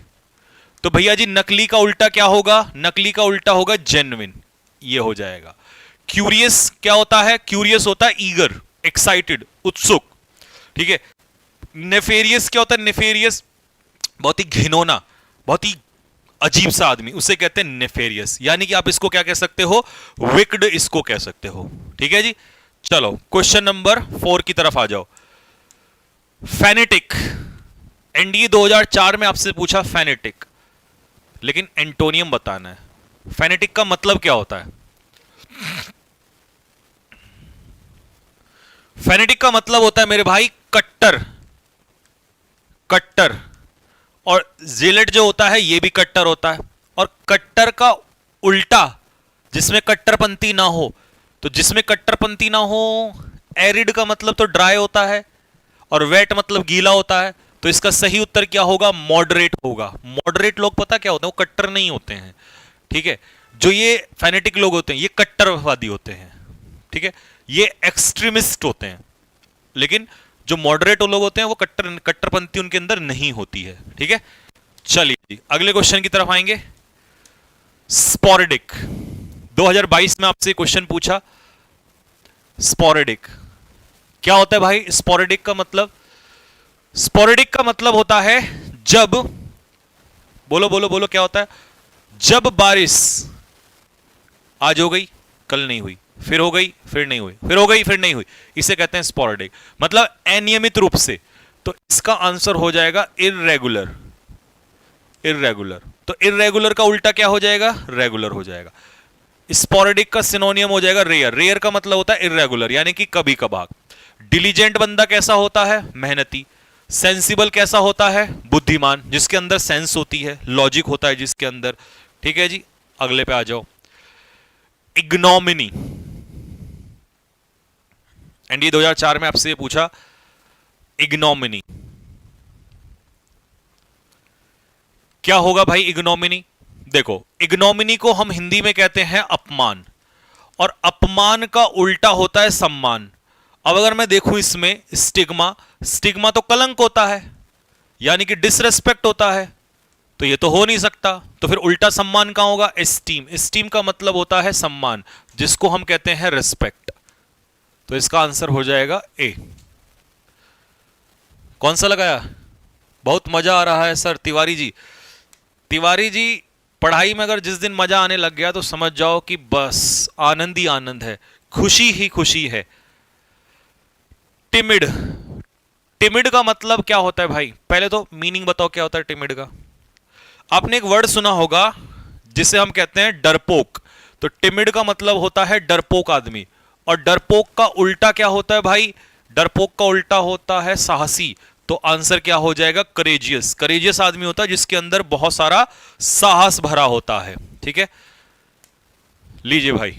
तो भैया जी नकली का उल्टा क्या होगा? नकली का उल्टा होगा जेन्युइन, ये हो जाएगा। क्यूरियस क्या होता है? क्यूरियस होता है ईगर, एक्साइटेड, उत्सुक। ठीक है। नेफेरियस क्या होता है? नेफेरियस बहुत ही घिनौना, बहुत ही अजीब सा आदमी, उसे कहते हैं नेफेरियस। यानी कि आप इसको क्या कह सकते हो? विक्ड इसको कह सकते हो। ठीक है जी, चलो क्वेश्चन नंबर 4 की तरफ आ जाओ। फेनेटिक, एनडीए 2004 में आपसे पूछा फेनेटिक, लेकिन एंटोनियम बताना है। फेनेटिक का मतलब क्या होता है? फेनेटिक का मतलब होता है मेरे भाई कट्टर, कट्टर। और जेलेट जो होता है ये भी कट्टर होता है। और कट्टर का उल्टा जिसमें कट्टरपंथी ना हो, तो जिसमें कट्टरपंथी ना हो, एरिड का मतलब तो ड्राई होता है और वेट मतलब गीला होता है। तो इसका सही उत्तर क्या होगा? मॉडरेट होगा। मॉडरेट लोग पता क्या होते हैं? वो कट्टर नहीं होते हैं। ठीक है, जो ये फेनेटिक लोग होते हैं ये कट्टरवादी होते हैं। ठीक है, ये एक्सट्रीमिस्ट होते हैं। लेकिन जो मॉडरेट लोग होते हैं वो कट्टरपंथी उनके अंदर नहीं होती है। ठीक है, चलिए अगले क्वेश्चन की तरफ आएंगे। स्पोरेडिक, 2022 में आपसे क्वेश्चन पूछा। स्पोरेडिक क्या होता है भाई? स्पोरेडिक का मतलब, स्पोरेडिक का मतलब होता है जब, बोलो बोलो बोलो क्या होता है? जब बारिश आज हो गई, कल नहीं हुई, फिर हो गई, फिर नहीं हुई, फिर हो गई, फिर नहीं हुई, इसे कहते हैं स्पोरेडिक, मतलब अनियमित रूप से। तो इसका आंसर हो जाएगा इररेगुलर। इररेगुलर, तो इररेगुलर का उल्टा क्या हो जाएगा? रेगुलर हो जाएगा। स्पोरेडिक का सिनोनियम हो जाएगा रेयर। रेयर का मतलब होता है इररेगुलर, यानी कि कभी कभार। डिलीजेंट बंदा कैसा होता है? मेहनती। सेंसिबल कैसा होता है? बुद्धिमान, जिसके अंदर सेंस होती है, लॉजिक होता है जिसके अंदर। ठीक है जी, अगले पे आ जाओ। इग्नोमिनी, एनडीए 2004 में आपसे पूछा इग्नोमिनी क्या होगा भाई? इग्नोमिनी देखो, इग्नोमिनी को हम हिंदी में कहते हैं अपमान, और अपमान का उल्टा होता है सम्मान। अब अगर मैं देखूं इसमें स्टिग्मा, स्टिग्मा तो कलंक होता है, यानी कि डिसरेस्पेक्ट होता है, तो ये तो हो नहीं सकता। तो फिर उल्टा सम्मान का होगा एस्टीम। एस्टीम का मतलब होता है सम्मान, जिसको हम कहते हैं रेस्पेक्ट। तो इसका आंसर हो जाएगा ए। कौन सा लगाया? बहुत मजा आ रहा है सर। तिवारी जी, तिवारी जी, पढ़ाई में अगर जिस दिन मजा आने लग गया तो समझ जाओ कि बस आनंद ही आनंद है, खुशी ही खुशी है। टिमिड, टिमिड का मतलब क्या होता है भाई? पहले तो मीनिंग बताओ क्या होता है टिमिड का। आपने एक वर्ड सुना होगा जिसे हम कहते हैं डरपोक। तो टिमिड का मतलब होता है डरपोक आदमी। और डरपोक का उल्टा क्या होता है भाई? डरपोक का उल्टा होता है साहसी। तो आंसर क्या हो जाएगा? करेजियस। करेजियस आदमी होता है जिसके अंदर बहुत सारा साहस भरा होता है। ठीक है, लीजिए भाई।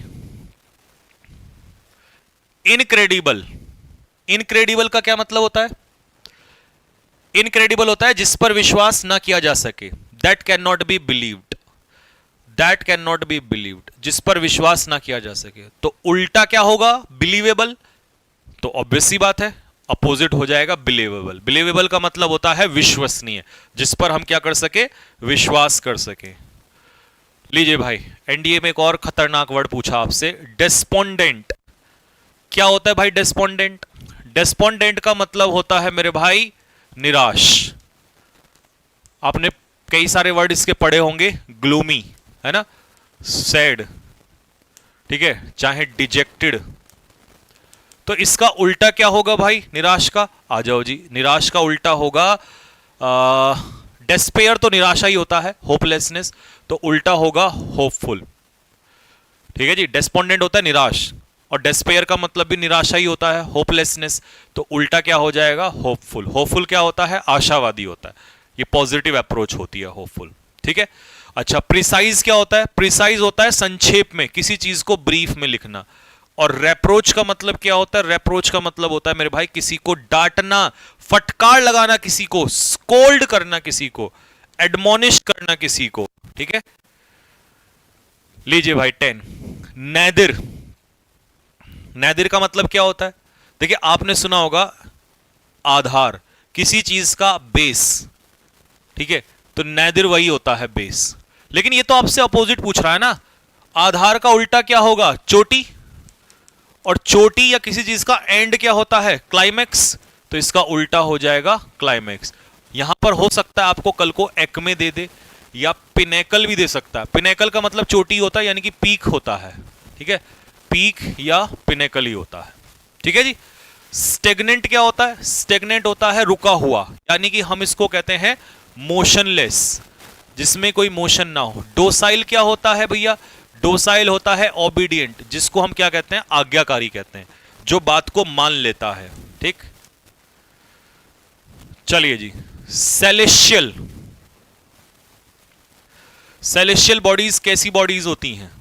इनक्रेडिबल, इनक्रेडिबल का क्या मतलब होता है? इनक्रेडिबल होता है जिस पर विश्वास ना किया जा सके। That can not be believed, that can not be believed, जिस पर विश्वास ना किया जा सके। तो उल्टा क्या होगा? बिलीवेबल। तो ऑब्वियस सी बात है, अपोजिट हो जाएगा बिलीवेबल। बिलीवेबल का मतलब होता है विश्वसनीय, जिस पर हम क्या कर सके? विश्वास कर सके। लीजिए भाई, एनडीए में एक और खतरनाक वर्ड पूछा आपसे, डेस्पोंडेंट। क्या होता है भाई डेस्पोंडेंट? डेस्पोंडेंट का मतलब होता है मेरे भाई निराश। आपने कई सारे वर्ड इसके पढ़े होंगे, ग्लूमी है ना, सैड, ठीक है, चाहे डिजेक्टेड। तो इसका उल्टा क्या होगा भाई निराश का? आ जाओ जी, निराश का उल्टा होगा डेस्पेयर। तो निराशा ही होता है, होपलेसनेस। तो उल्टा होगा होपफुल। ठीक है जी, डेस्पोंडेंट होता है निराश और डेस्पेयर का मतलब भी निराशा ही होता है, होपलेसनेस। तो उल्टा क्या हो जाएगा? होपफुल। होपफुल क्या होता है? आशावादी होता है। ये पॉजिटिव अप्रोच होती है होपफुल। ठीक है, अच्छा, प्रिसाइज क्या होता है? प्रिसाइज होता है संक्षेप में किसी चीज को ब्रीफ में लिखना। और रेप्रोच का मतलब क्या होता है? रेप्रोच का मतलब होता है मेरे भाई किसी को डांटना, फटकार लगाना, किसी को स्कोल्ड करना, किसी को एडमोनिश करना किसी को। ठीक है, लीजिए भाई 10, नैदिर। नैदिर का मतलब क्या होता है? देखिए, आपने सुना होगा आधार, किसी चीज का बेस। ठीक है, तो नैदिर वही होता है बेस। लेकिन ये तो आपसे अपोजिट पूछ रहा है ना, आधार का उल्टा क्या होगा? चोटी। और चोटी या किसी चीज का एंड क्या होता है? क्लाइमैक्स। तो इसका उल्टा हो जाएगा क्लाइमैक्स। यहां पर हो सकता है आपको कल को एक्मे दे दे या पिनेकल भी दे सकता है। पिनेकल का मतलब चोटी होता है, यानी कि पीक होता है। ठीक है, पीक या पिनेकल ही होता है। ठीक है जी। स्टेगनेंट क्या होता है? स्टेगनेंट होता है रुका हुआ, यानी कि हम इसको कहते हैं मोशनलेस, जिसमें कोई मोशन ना हो। डोसाइल क्या होता है भैया? डोसाइल होता है ओबीडिएंट, जिसको हम क्या कहते हैं? आज्ञाकारी कहते हैं, जो बात को मान लेता है। ठीक, चलिए जी। सेलेशियल, सेलेशियल बॉडीज कैसी बॉडीज होती हैं?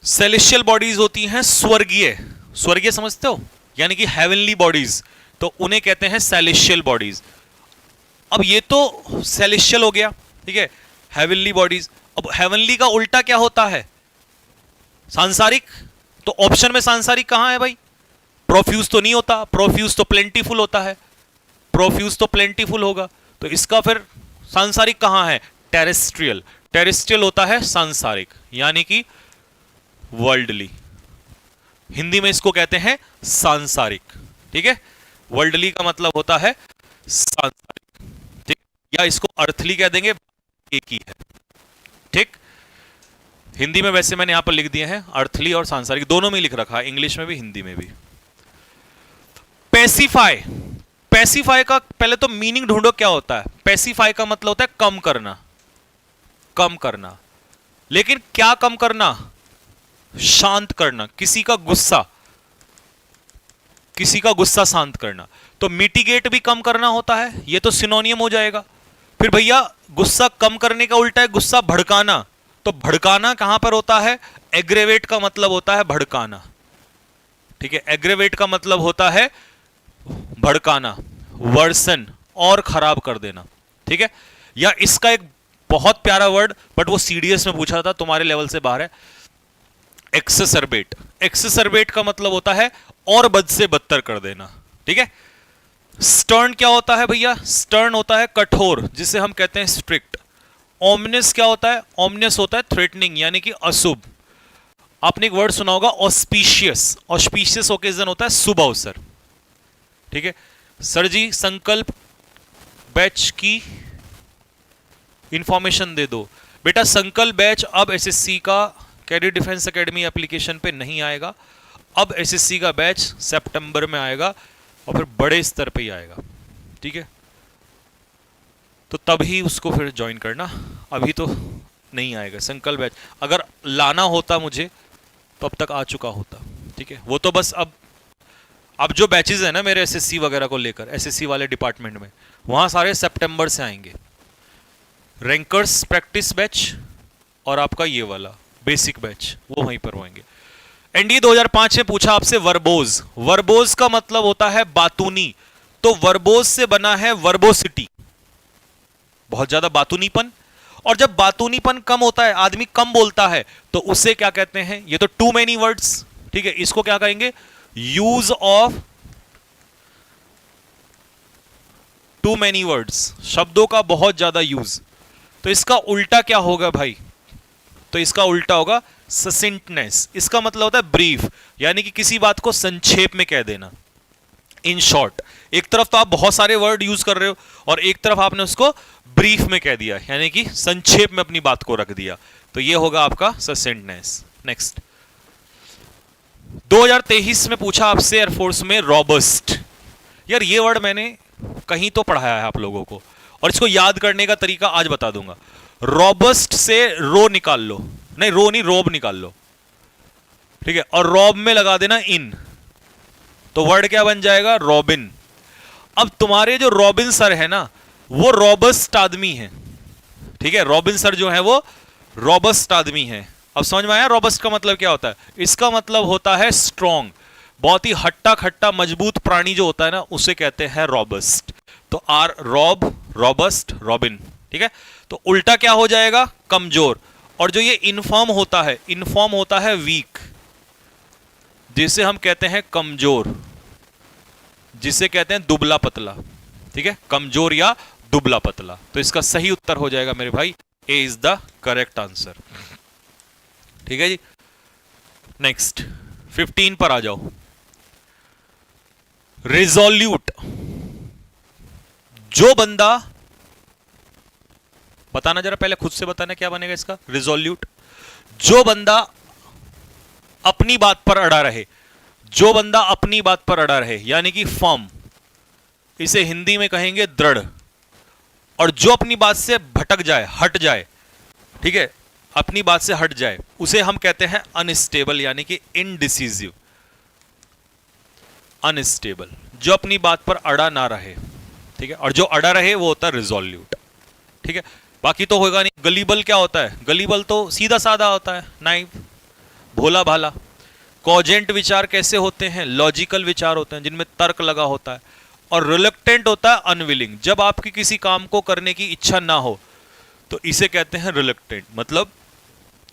सेलेशियल बॉडीज होती हैं स्वर्गीय। स्वर्गीय समझते हो, यानी कि हेवनली बॉडीज, तो उन्हें कहते हैं सेलेशियल बॉडीज। अब ये तो सेलेशियल हो गया, ठीक है, हेवनली बॉडीज। अब हेवनली का उल्टा क्या होता है? सांसारिक। तो ऑप्शन में सांसारिक कहां है भाई? प्रोफ्यूज तो नहीं होता, प्रोफ्यूज तो प्लेंटीफुल होता है, प्रोफ्यूज तो प्लेंटीफुल होगा। तो इसका फिर सांसारिक कहां है? टेरेस्ट्रियल। टेरेस्ट्रियल होता है सांसारिक, यानी कि वर्ल्डली। हिंदी में इसको कहते हैं सांसारिक। ठीक है, वर्ल्डली का मतलब होता है सांसारिक, ठीक, या इसको अर्थली कह देंगे, एक ही है। ठीक, हिंदी में वैसे मैंने यहां पर लिख दिए हैं अर्थली और सांसारिक, दोनों में लिख रखा है, इंग्लिश में भी हिंदी में भी। पेसिफाई, पेसिफाई का पहले तो मीनिंग ढूंढो क्या होता है। पेसिफाई का मतलब होता है कम करना, कम करना। लेकिन क्या कम करना? शांत करना, किसी का गुस्सा, किसी का गुस्सा शांत करना। तो मिटिगेट भी कम करना होता है, यह तो सिनोनियम हो जाएगा। फिर भैया गुस्सा कम करने का उल्टा है गुस्सा भड़काना। तो भड़काना कहां पर होता है? एग्रेवेट का मतलब होता है भड़काना। ठीक है, एग्रेवेट का मतलब होता है भड़काना, वर्सन, और खराब कर देना। ठीक है, या इसका एक बहुत प्यारा वर्ड, बट वो सीडीएस में पूछा था, तुम्हारे लेवल से बाहर है, एक्सेसरबेट। एक्सेसरबेट का मतलब होता है और बद से बदतर कर देना। ठीक है, स्टर्न क्या होता है भैया? स्टर्न होता है कठोर, जिसे हम कहते हैं स्ट्रिक्ट। ओमिनस क्या होता है? ओमिनस होता है थ्रेटनिंग, यानी कि अशुभ। आपने एक वर्ड सुना होगा ऑस्पिशियस। ऑस्पिशियस ओकेजन होता है शुभ अवसर। ठीक है, सर जी संकल्प बैच की इंफॉर्मेशन दे दो। बेटा संकल्प बैच अब एसएससी का कैडेट डिफेंस एकेडमी एप्लीकेशन पे नहीं आएगा, अब एसएससी का बैच सितंबर में आएगा और फिर बड़े स्तर पे ही आएगा, ठीक है। तो तभी उसको फिर ज्वाइन करना, अभी तो नहीं आएगा संकल्प बैच। अगर लाना होता मुझे तो अब तक आ चुका होता, ठीक है। वो तो बस अब जो बैचेस है ना मेरे एसएससी वगैरह को लेकर, एसएससी वाले डिपार्टमेंट में, वहां सारे सितंबर से आएंगे। रैंकर्स प्रैक्टिस बैच और आपका ये वाला बेसिक बैच वो वहीं पर होंगे। एनडीए 2005 में पूछा आपसे वर्बोज। वर्बोज का मतलब होता है बातूनी, तो वर्बोज से बना है वर्बोसिटी, बहुत ज्यादा बातूनीपन। और जब बातूनीपन कम होता है, आदमी कम बोलता है, तो उसे क्या कहते हैं? ये तो टू मेनी वर्ड्स, ठीक है। इसको क्या कहेंगे? Use of too many words, शब्दों का बहुत ज्यादा यूज। तो इसका उल्टा क्या होगा भाई? तो इसका उल्टा होगा ससिंटनेस। इसका मतलब होता है ब्रीफ, यानी कि किसी बात को संक्षेप में कह देना, इन शॉर्ट। एक तरफ तो आप बहुत सारे वर्ड यूज कर रहे हो और एक तरफ आपने उसको ब्रीफ में कह दिया, यानी कि संक्षेप में अपनी बात को रख दिया, तो ये होगा आपका ससिंटनेस। नेक्स्ट 2023 में पूछा आपसे एयरफोर्स में रॉबस्ट। यार ये वर्ड मैंने कहीं तो पढ़ाया है आप लोगों को, और इसको याद करने का तरीका आज बता दूंगा। रॉबस्ट से रो निकाल लो, नहीं रो नहीं, रोब निकाल लो, ठीक है, और रॉब में लगा देना इन, तो वर्ड क्या बन जाएगा? रॉबिन। अब तुम्हारे जो रॉबिन सर है ना, वो रॉबस्ट आदमी है, ठीक है। रॉबिन सर जो है वो रॉबस्ट आदमी है। अब समझ में आया रॉबस्ट का मतलब क्या होता है? इसका मतलब होता है स्ट्रॉन्ग, बहुत ही हट्टा खट्टा मजबूत प्राणी जो होता है ना, उसे कहते हैं रॉबस्ट। तो आर रॉब, रॉबस्ट, रॉबिन, ठीक है। तो उल्टा क्या हो जाएगा? कमजोर। और जो ये इनफॉर्म होता है, इनफॉर्म होता है वीक, जिसे हम कहते हैं कमजोर, जिसे कहते हैं दुबला पतला, ठीक है, कमजोर या दुबला पतला। तो इसका सही उत्तर हो जाएगा मेरे भाई, ए इज द करेक्ट आंसर, ठीक है जी। नेक्स्ट 15 पर आ जाओ। रिजोल्यूट, जो बंदा, बताना जरा पहले, खुद से बताना क्या बनेगा इसका? रिजोल्यूट, जो बंदा अपनी बात पर अड़ा रहे, जो बंदा अपनी बात पर अड़ा रहे, यानी कि फर्म, इसे हिंदी में कहेंगे दृढ़। और जो अपनी बात से भटक जाए, हट जाए, ठीक है, अपनी बात से हट जाए, उसे हम कहते हैं अनस्टेबल, यानी कि इनडिसिजिव। अनस्टेबल, जो अपनी बात पर अड़ा ना रहे, ठीक है, और जो अड़ा रहे वो होता है रिजोल्यूट, ठीक है। बाकी तो होगा नहीं। गलीबल क्या होता है? गलीबल तो सीधा साधा होता है, नाइव, भोला भाला। कॉजेंट विचार कैसे होते हैं? लॉजिकल विचार होते हैं जिनमें तर्क लगा होता है। और रिलक्टेंट होता है अनविलिंग, जब आपकी किसी काम को करने की इच्छा ना हो तो इसे कहते हैं रिलक्टेंट, मतलब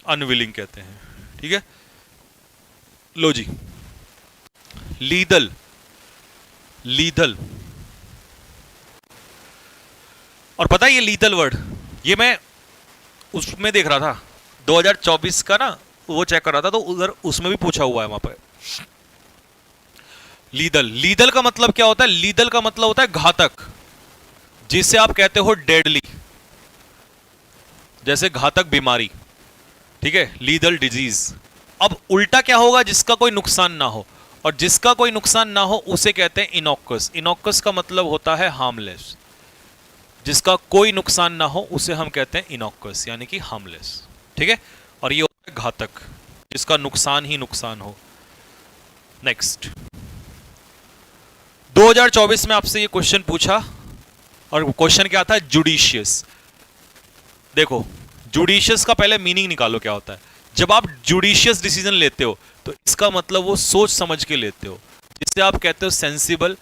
अनविलिंग कहते हैं, ठीक है। लो जी, लीदल, लीदल, और पता है ये लीदल वर्ड, ये मैं उसमें देख रहा था 2024 का ना, वो चेक कर रहा था, तो उधर उसमें भी पूछा हुआ है वहां पर। लीदल, लीदल का मतलब क्या होता है? लीदल का मतलब होता है घातक, जिसे आप कहते हो डेडली, जैसे घातक बीमारी, ठीक है, लीदल डिजीज। अब उल्टा क्या होगा? जिसका कोई नुकसान ना हो, और जिसका कोई नुकसान ना हो उसे कहते हैं इनॉक्कस। इनॉक्कस का मतलब होता है हार्मलेस, जिसका कोई नुकसान ना हो उसे हम कहते हैं इनॉक्कस, यानी कि हार्मलेस, ठीक है। और ये होता है घातक, जिसका नुकसान ही नुकसान हो। नेक्स्ट 2024 में आपसे ये क्वेश्चन पूछा, और क्वेश्चन क्या था? जुडिशियस। देखो, जुडिशियस का पहले मीनिंग निकालो क्या होता है। जब आप जुडिशियस डिसीजन लेते हो तो इसका मतलब वो सोच समझ के लेते हो, जिसे आप कहते हो सेंसिबल,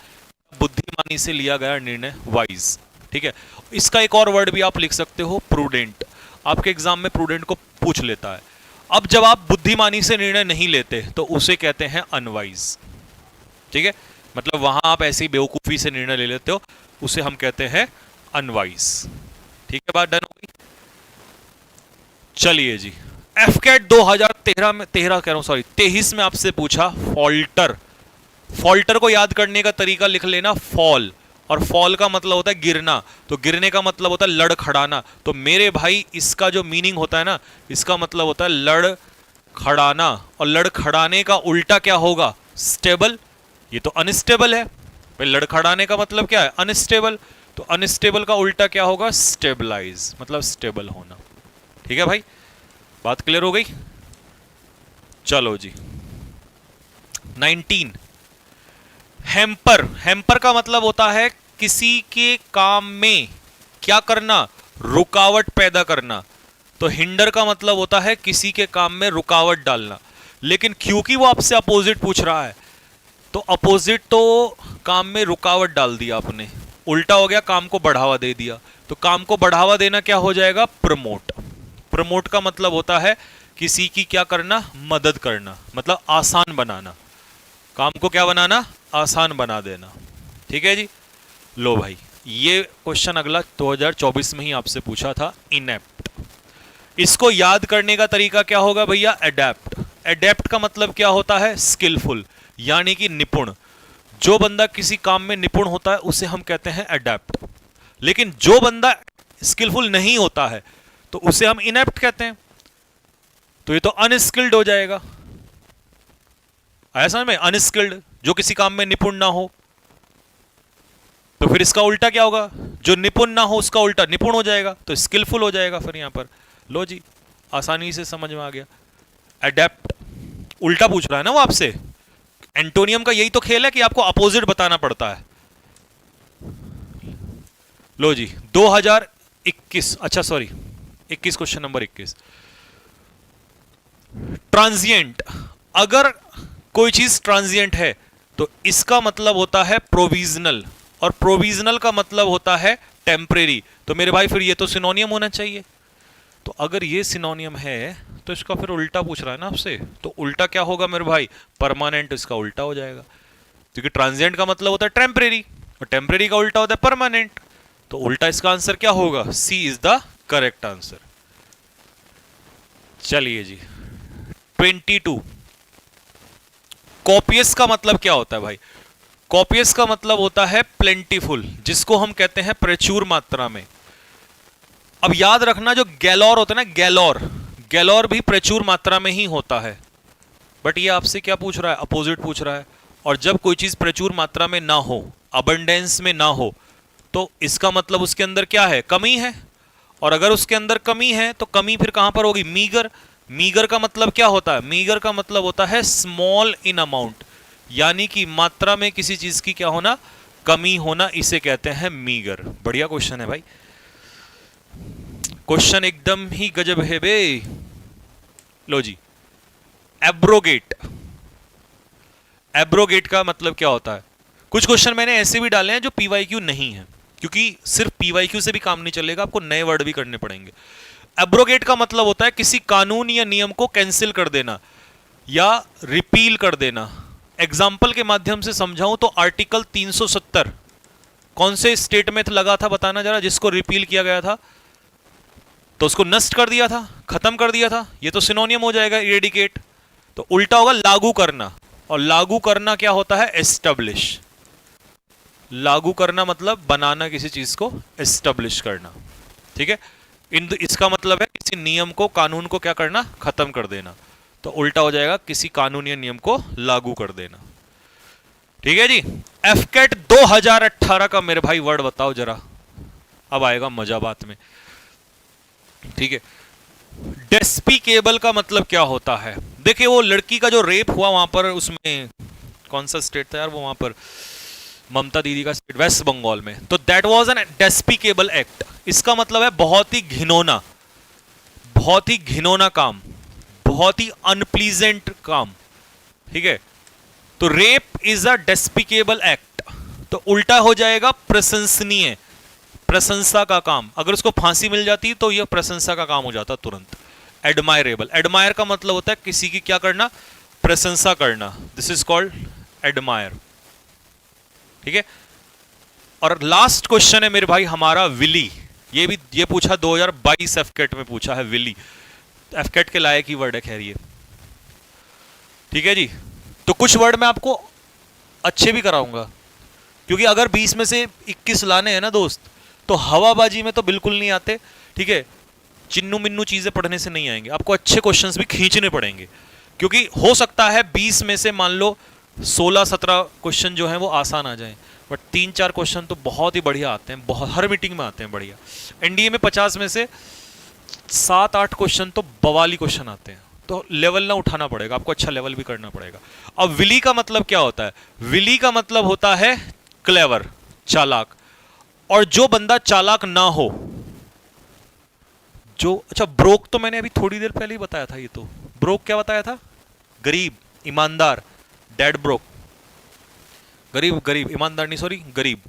बुद्धिमानी से लिया गया निर्णय, वाइज, ठीक है। इसका एक और वर्ड भी आप लिख सकते हो, प्रूडेंट। आपके एग्जाम में प्रूडेंट को पूछ लेता है। अब जब आप बुद्धिमानी से निर्णय नहीं लेते तो उसे कहते हैं अनवाइज, ठीक है, मतलब वहां आप ऐसी बेवकूफी से निर्णय ले लेते हो, उसे हम कहते हैं अनवाइज, ठीक है। बात डन हो गई। चलिए जी, एफकेट 2013 में, 23 में आपसे पूछा फॉल्टर। फॉल्टर को याद करने का तरीका लिख लेना फॉल, और फॉल का मतलब होता है गिरना, तो गिरने का मतलब होता है लड़खड़ाना। तो मेरे भाई इसका जो मीनिंग होता है ना, इसका मतलब होता है लड़खड़ाना, और लड़खड़ाने का उल्टा क्या होगा? स्टेबल। ये तो अनस्टेबल है भाई, लड़खड़ाने का मतलब क्या है? अनस्टेबल। तो अनस्टेबल का उल्टा क्या होगा? स्टेबलाइज, मतलब स्टेबल होना। ठीक है भाई, बात क्लियर हो गई? चलो जी 19, हैम्पर। हैम्पर का मतलब होता है किसी के काम में क्या करना? रुकावट पैदा करना। तो हिंडर का मतलब होता है किसी के काम में रुकावट डालना। लेकिन क्योंकि वो आपसे अपोजिट पूछ रहा है, तो अपोजिट तो काम में रुकावट डाल दिया आपने, उल्टा हो गया, काम को बढ़ावा दे दिया। तो काम को बढ़ावा देना क्या हो जाएगा? प्रमोट। प्रमोट का मतलब होता है किसी की क्या करना? मदद करना, मतलब आसान बनाना। काम को क्या बनाना? आसान बना देना। ठीक है जी। लो भाई, ये क्वेश्चन अगला 2024 में ही आपसे पूछा था, इनेप्ट। इसको याद करने का तरीका क्या होगा भैया? एडेप्ट। एडेप्ट का मतलब क्या होता है? स्किलफुल, यानी कि निपुण। जो बंदा किसी काम में निपुण होता है उसे हम कहते हैं एडेप्ट। लेकिन जो बंदा स्किलफुल नहीं होता है तो उसे हम इनेप्ट कहते हैं। तो ये तो अनस्किल्ड हो जाएगा। आया समझ में? अनस्किल्ड, जो किसी काम में निपुण ना हो। तो फिर इसका उल्टा क्या होगा? जो निपुण ना हो उसका उल्टा निपुण हो जाएगा, तो स्किलफुल हो जाएगा फिर यहां पर। लो जी, आसानी से समझ में आ गया। एडेप्ट उल्टा पूछ रहा है ना वो आपसे। एंटोनियम का यही तो खेल है कि आपको अपोजिट बताना पड़ता है। लो जी 2021, अच्छा सॉरी 21, क्वेश्चन नंबर 21। ट्रांजिएंट। अगर कोई चीज ट्रांजिएंट है तो इसका मतलब होता है प्रोविजनल, और प्रोविजनल का मतलब होता है टेम्परेरी। तो मेरे भाई फिर ये तो सिनोनियम होना चाहिए। तो अगर ये सिनोनियम है तो इसका फिर उल्टा पूछ रहा है ना आपसे, तो उल्टा क्या होगा मेरे भाई? परमानेंट। इसका उल्टा हो जाएगा, क्योंकि ट्रांजिएंट का मतलब होता है टेम्परेरी और टेम्परेरी का उल्टा होता है परमानेंट। तो उल्टा इसका आंसर क्या होगा? सी इज द करेक्ट आंसर। चलिए जी 22, कॉपियस का मतलब क्या होता है भाई? कॉपियस का मतलब होता है प्लेंटीफुल, जिसको हम कहते हैं प्रचुर मात्रा में। अब याद रखना, जो गैलोर होता है ना, गैलोर भी प्रचुर मात्रा में ही होता है। बट ये आपसे क्या पूछ रहा है? अपोजिट पूछ रहा है। और जब कोई चीज प्रचुर मात्रा में ना हो, अबंडेंस में ना हो, तो इसका मतलब उसके अंदर क्या है? कमी है। और अगर उसके अंदर कमी है तो कमी फिर कहां पर होगी? मीगर। मीगर का मतलब क्या होता है? मीगर का मतलब होता है स्मॉल इन अमाउंट, यानी कि मात्रा में किसी चीज की क्या होना? कमी होना, इसे कहते हैं मीगर। बढ़िया क्वेश्चन है भाई, क्वेश्चन एकदम ही गजब है बे। लो जी एब्रोगेट। एब्रोगेट का मतलब क्या होता है? कुछ क्वेश्चन मैंने ऐसे भी डाले हैं जो पीवाईक्यू नहीं है, क्योंकि सिर्फ पीवाईक्यू से भी काम नहीं चलेगा, आपको नए वर्ड भी करने पड़ेंगे। एब्रोगेट का मतलब होता है किसी कानून या नियम को कैंसिल कर देना या रिपील कर देना। एग्जाम्पल के माध्यम से समझाऊं तो आर्टिकल 370 कौन से स्टेट में लगा था बताना जरा, जिसको रिपील किया गया था? तो उसको नष्ट कर दिया था, खत्म कर दिया था। ये तो सिनोनियम हो जाएगा इरेडिकेट। तो उल्टा होगा लागू करना, और लागू करना क्या होता है? एस्टेब्लिश। लागू करना मतलब बनाना, किसी चीज को एस्टेब्लिश करना। ठीक है, इसका मतलब है किसी नियम को, कानून को क्या करना? खत्म कर देना। तो उल्टा हो जाएगा किसी कानून या नियम को लागू कर देना। ठीक है जी। एफकेट 2018 का मेरे भाई वर्ड बताओ जरा, अब आएगा मजा बात में। ठीक है, डेस्पिकेबल का मतलब क्या होता है? देखिए वो लड़की का जो रेप हुआ वहां पर, उसमें कौन सा स्टेट था यार वो, वहां पर ममता दीदी का स्टेट, वेस्ट बंगाल में। तो that was an despicable act. इसका मतलब है बहुत ही घिनौना, बहुत ही घिनौना काम, बहुत ही अनप्लीजेंट काम। ठीक है, तो rape is a despicable act. तो उल्टा हो जाएगा प्रशंसनीय, प्रशंसा का काम। अगर उसको फांसी मिल जाती तो यह प्रशंसा का काम हो जाता तुरंत। एडमायरेबल, एडमायर का मतलब होता है किसी की क्या करना? प्रशंसा करना। This is called admire. ठीक है, और लास्ट क्वेश्चन है मेरे भाई हमारा विली। ये पूछा 2022 एफकेट में पूछा है विली। एफकेट के लायक ही वर्ड है खैर ये। ठीक है जी, तो कुछ वर्ड मैं आपको अच्छे भी कराऊंगा। क्योंकि अगर 20 में से 21 लाने हैं ना दोस्त, तो हवाबाजी में तो बिल्कुल नहीं आते, ठीक है। चिन्नू मिन्नू चीजें पढ़ने से नहीं आएंगे, आपको अच्छे क्वेश्चंस भी खींचने पड़ेंगे, क्योंकि हो सकता है 20 में से मान लो 16-17 क्वेश्चन जो हैं वो आसान आ जाएं, बट 3-4 क्वेश्चन तो बहुत ही बढ़िया आते हैं, बहुत हर मीटिंग में आते हैं बढ़िया। एनडीए में 50 में से 7-8 क्वेश्चन तो बवाली क्वेश्चन आते हैं, तो लेवल ना उठाना पड़ेगा आपको, अच्छा लेवल भी करना पड़ेगा। अब विली का मतलब क्या होता है? विली का मतलब होता है क्लेवर, चालाक। और जो बंदा चालाक ना हो, जो अच्छा ब्रोक तो मैंने अभी थोड़ी देर पहले ही बताया था। ये तो ब्रोक क्या बताया था? गरीब, ईमानदार, डेड ब्रोक। गरीब गरीब, ईमानदार नहीं, सॉरी गरीब।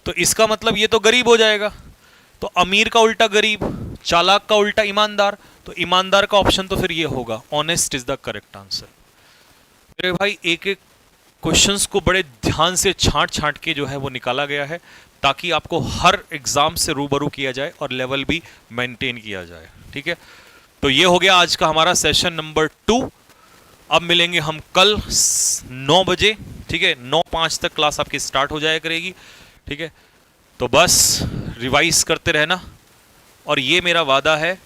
तो इसका मतलब ये तो गरीब हो जाएगा। तो अमीर का उल्टा गरीब, चालाक का उल्टा ईमानदार, तो ईमानदार का ऑप्शन तो फिर ये होगा, honest is the correct answer. मेरे भाई एक एक क्वेश्चंस को बड़े ध्यान से छांट छांट के जो है वो निकाला गया है, ताकि आपको हर एग्जाम से रूबरू किया जाए और लेवल भी मेंटेन किया जाए, ठीक है। तो ये हो गया आज का हमारा सेशन नंबर 2। अब मिलेंगे हम कल 9 बजे, ठीक है। 9:05 तक क्लास आपकी स्टार्ट हो जाया करेगी, ठीक है। तो बस रिवाइज करते रहना, और ये मेरा वादा है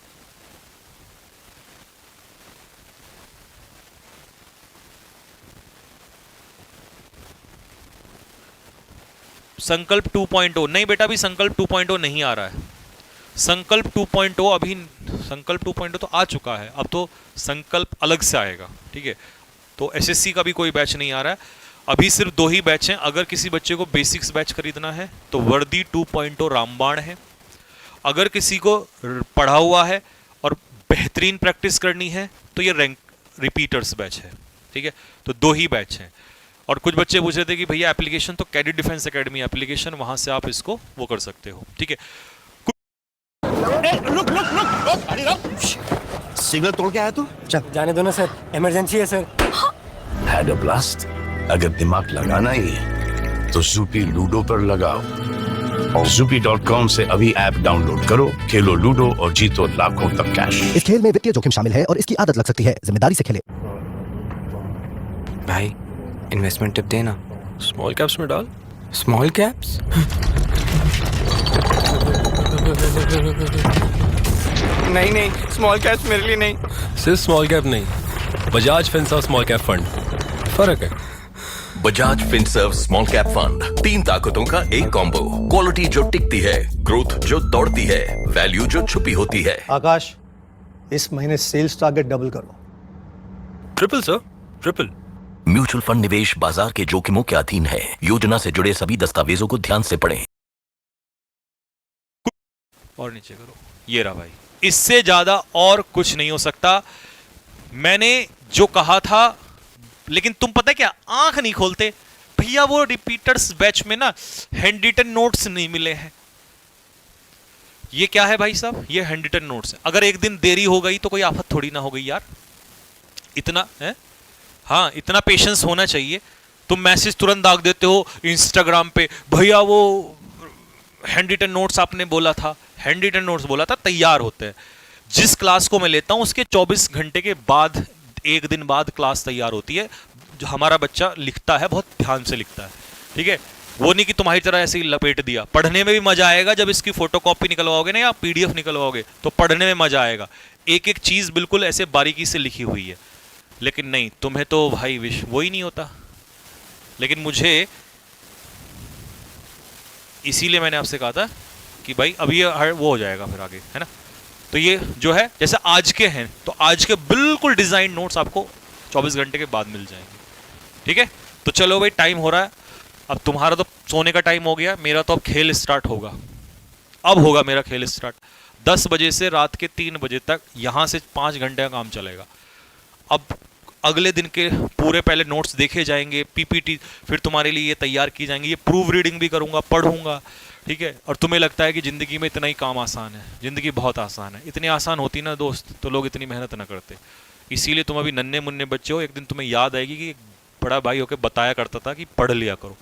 संकल्प 2.0 नहीं बेटा, अभी संकल्प 2.0 नहीं आ रहा है। संकल्प 2.0 अभी, संकल्प 2.0 तो आ चुका है, अब तो संकल्प अलग से आएगा, ठीक है। तो एसएससी का भी कोई बैच नहीं आ रहा है, अभी सिर्फ 2 ही बैच हैं। अगर किसी बच्चे को बेसिक्स बैच खरीदना है तो वर्दी 2.0 रामबाण है। अगर किसी को पढ़ा हुआ है और बेहतरीन प्रैक्टिस करनी है तो ये रैंक रिपीटर्स बैच है, ठीक है। तो 2 ही बैच हैं। और कुछ बच्चे पूछ रहे थे कि भैया एप्लीकेशन तो कैडेट डिफेंस एकेडमी एप्लीकेशन, वहां से आप इसको वो कर सकते हो, ठीक है। सिग्नल तोड़ के आया तू? चल जाने दो ना सर, इमरजेंसी है सर। Had a blast. अगर दिमाग लगाना ही है तो ज़ूपी लूडो पर लगाओ, और ज़ूपी.com से अभी ऐप डाउनलोड करो, खेलो लूडो और जीतो लाखों तक कैश। इस खेल में वित्तीय जोखिम शामिल है और इसकी आदत लग सकती है, जिम्मेदारी से खेलें। भाई इन्वेस्टमेंट टिप देना। स्मॉल कैप्स में डाल। Small caps? नहीं नहीं, स्मॉल कैप्स मेरे लिए नहीं। सिर्फ स्मॉल कैप नहीं, Bajaj Finserv small cap fund, फर्क है। Bajaj Finserv small cap fund, 3 ताकतों का एक कॉम्बो। क्वालिटी जो टिकती है, ग्रोथ जो दौड़ती है, वैल्यू जो छुपी होती है। आकाश, इस महीने सेल्स टारगेट डबल करो। Triple sir, triple. Mutual fund निवेश बाजार के जोखिमों के अधीन है। योजना से जुड़े सभी दस्तावेजों को ध्यान से पढ़ें। और नीचे करो, ये रहा भाई, इससे ज्यादा और कुछ नहीं हो सकता। मैंने जो कहा था, लेकिन तुम पता है क्या, आंख नहीं खोलते भैया। वो रिपीटर्स बैच में ना हैंड रिटन नोट्स नहीं मिले हैं। ये क्या है भाई साहब? ये हैंड रिटन नोट्स है। अगर एक दिन देरी हो गई तो कोई आफत थोड़ी ना हो गई यार, इतना है। हाँ, इतना पेशेंस होना चाहिए। तुम मैसेज तुरंत दाग देते हो इंस्टाग्राम पे, भैया वो हैंड रिटन नोट्स आपने बोला था। हैंड रिटन नोट्स बोला था, तैयार होते हैं। जिस क्लास को मैं लेता हूं उसके 24 घंटे के बाद, 1 दिन बाद क्लास तैयार होती है। जो हमारा बच्चा लिखता है, बहुत ध्यान से लिखता है, ठीक है। वो नहीं कि तुम्हारी तरह ऐसे ही लपेट दिया। पढ़ने में भी मजा आएगा जब इसकी फोटोकॉपी निकलवाओगे ना, या पीडीएफ निकलवाओगे, तो पढ़ने में मजा आएगा। एक एक चीज बिल्कुल ऐसे बारीकी से लिखी हुई है। लेकिन नहीं, तुम्हें तो भाई वो ही नहीं होता। लेकिन मुझे इसीलिए मैंने आपसे कहा था कि भाई अब ये वो हो जाएगा फिर आगे, है ना। तो ये जो है, जैसे आज के हैं, तो आज के बिल्कुल डिजाइन नोट्स आपको 24 घंटे के बाद मिल जाएंगे, ठीक है। तो चलो भाई, टाइम हो रहा है। अब तुम्हारा तो सोने का टाइम हो गया, मेरा तो अब खेल स्टार्ट होगा। अब होगा मेरा खेल स्टार्ट 10 बजे से रात के 3 बजे तक। यहां से 5 घंटे का काम चलेगा। अब अगले दिन के पूरे पहले नोट्स देखे जाएंगे, पीपीटी फिर तुम्हारे लिए ये तैयार की जाएंगी। ये प्रूव रीडिंग भी करूंगा, पढ़ूंगा, ठीक है। और तुम्हें लगता है कि ज़िंदगी में इतना ही काम आसान है। ज़िंदगी बहुत आसान है। इतनी आसान होती ना दोस्त, तो लोग इतनी मेहनत ना करते। इसीलिए तुम अभी नन्हे मुन्ने बच्चे हो, एक दिन तुम्हें याद आएगी कि बड़ा भाई होकर बताया करता था कि पढ़ लिया करो,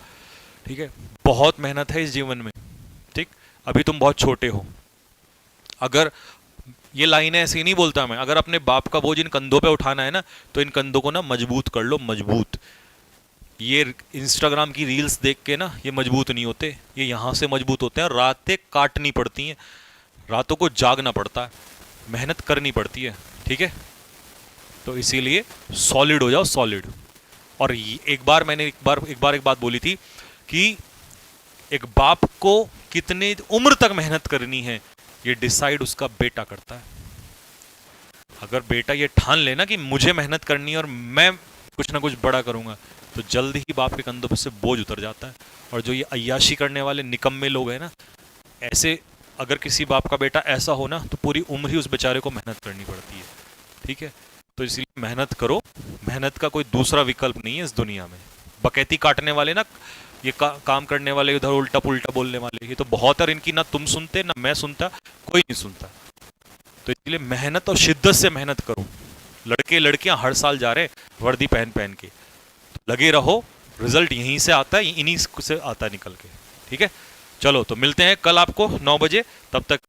ठीक है। बहुत मेहनत है इस जीवन में, ठीक। अभी तुम बहुत छोटे हो। अगर ये लाइनें ऐसे नहीं बोलता मैं, अगर अपने बाप का बोझ इन कंधों पे उठाना है ना, तो इन कंधों को ना मजबूत कर लो, मजबूत। ये इंस्टाग्राम की रील्स देख के ना ये मजबूत नहीं होते, ये यहाँ से मजबूत होते हैं। रातें काटनी पड़ती हैं, रातों को जागना पड़ता है, मेहनत करनी पड़ती है, ठीक है। तो इसीलिए सॉलिड हो जाओ, सॉलिड। और एक बार मैंने एक बात बोली थी कि एक बाप को कितने उम्र तक मेहनत करनी है ये डिसाइड उसका बेटा करता है। अगर बेटा ये ठान लेना कि मुझे मेहनत करनी है और मैं कुछ ना कुछ बड़ा करूंगा, तो जल्दी ही बाप के कंधों पर से बोझ उतर जाता है। और जो ये अय्याशी करने वाले निकम्मे लोग हैं ना, ऐसे अगर किसी बाप का बेटा ऐसा हो ना, तो पूरी उम्र ही उस बेचारे को मेहनत करनी पड़ती है, ठीक है। तो इसलिए मेहनत करो, मेहनत का कोई दूसरा विकल्प नहीं है इस दुनिया में। बकैती काटने वाले ना, ये काम करने वाले, उधर उल्टा पुल्टा बोलने वाले, ये तो बहुत, और इनकी ना तुम सुनते ना मैं सुनता, कोई नहीं सुनता। तो इसलिए मेहनत और शिद्दत से मेहनत करो। लड़के लड़कियां हर साल जा रहे वर्दी पहन पहन के, तो लगे रहो, रिजल्ट यहीं से आता है, इन्हीं से आता है निकल के, ठीक है। चलो तो मिलते हैं कल आपको 9 बजे, तब तक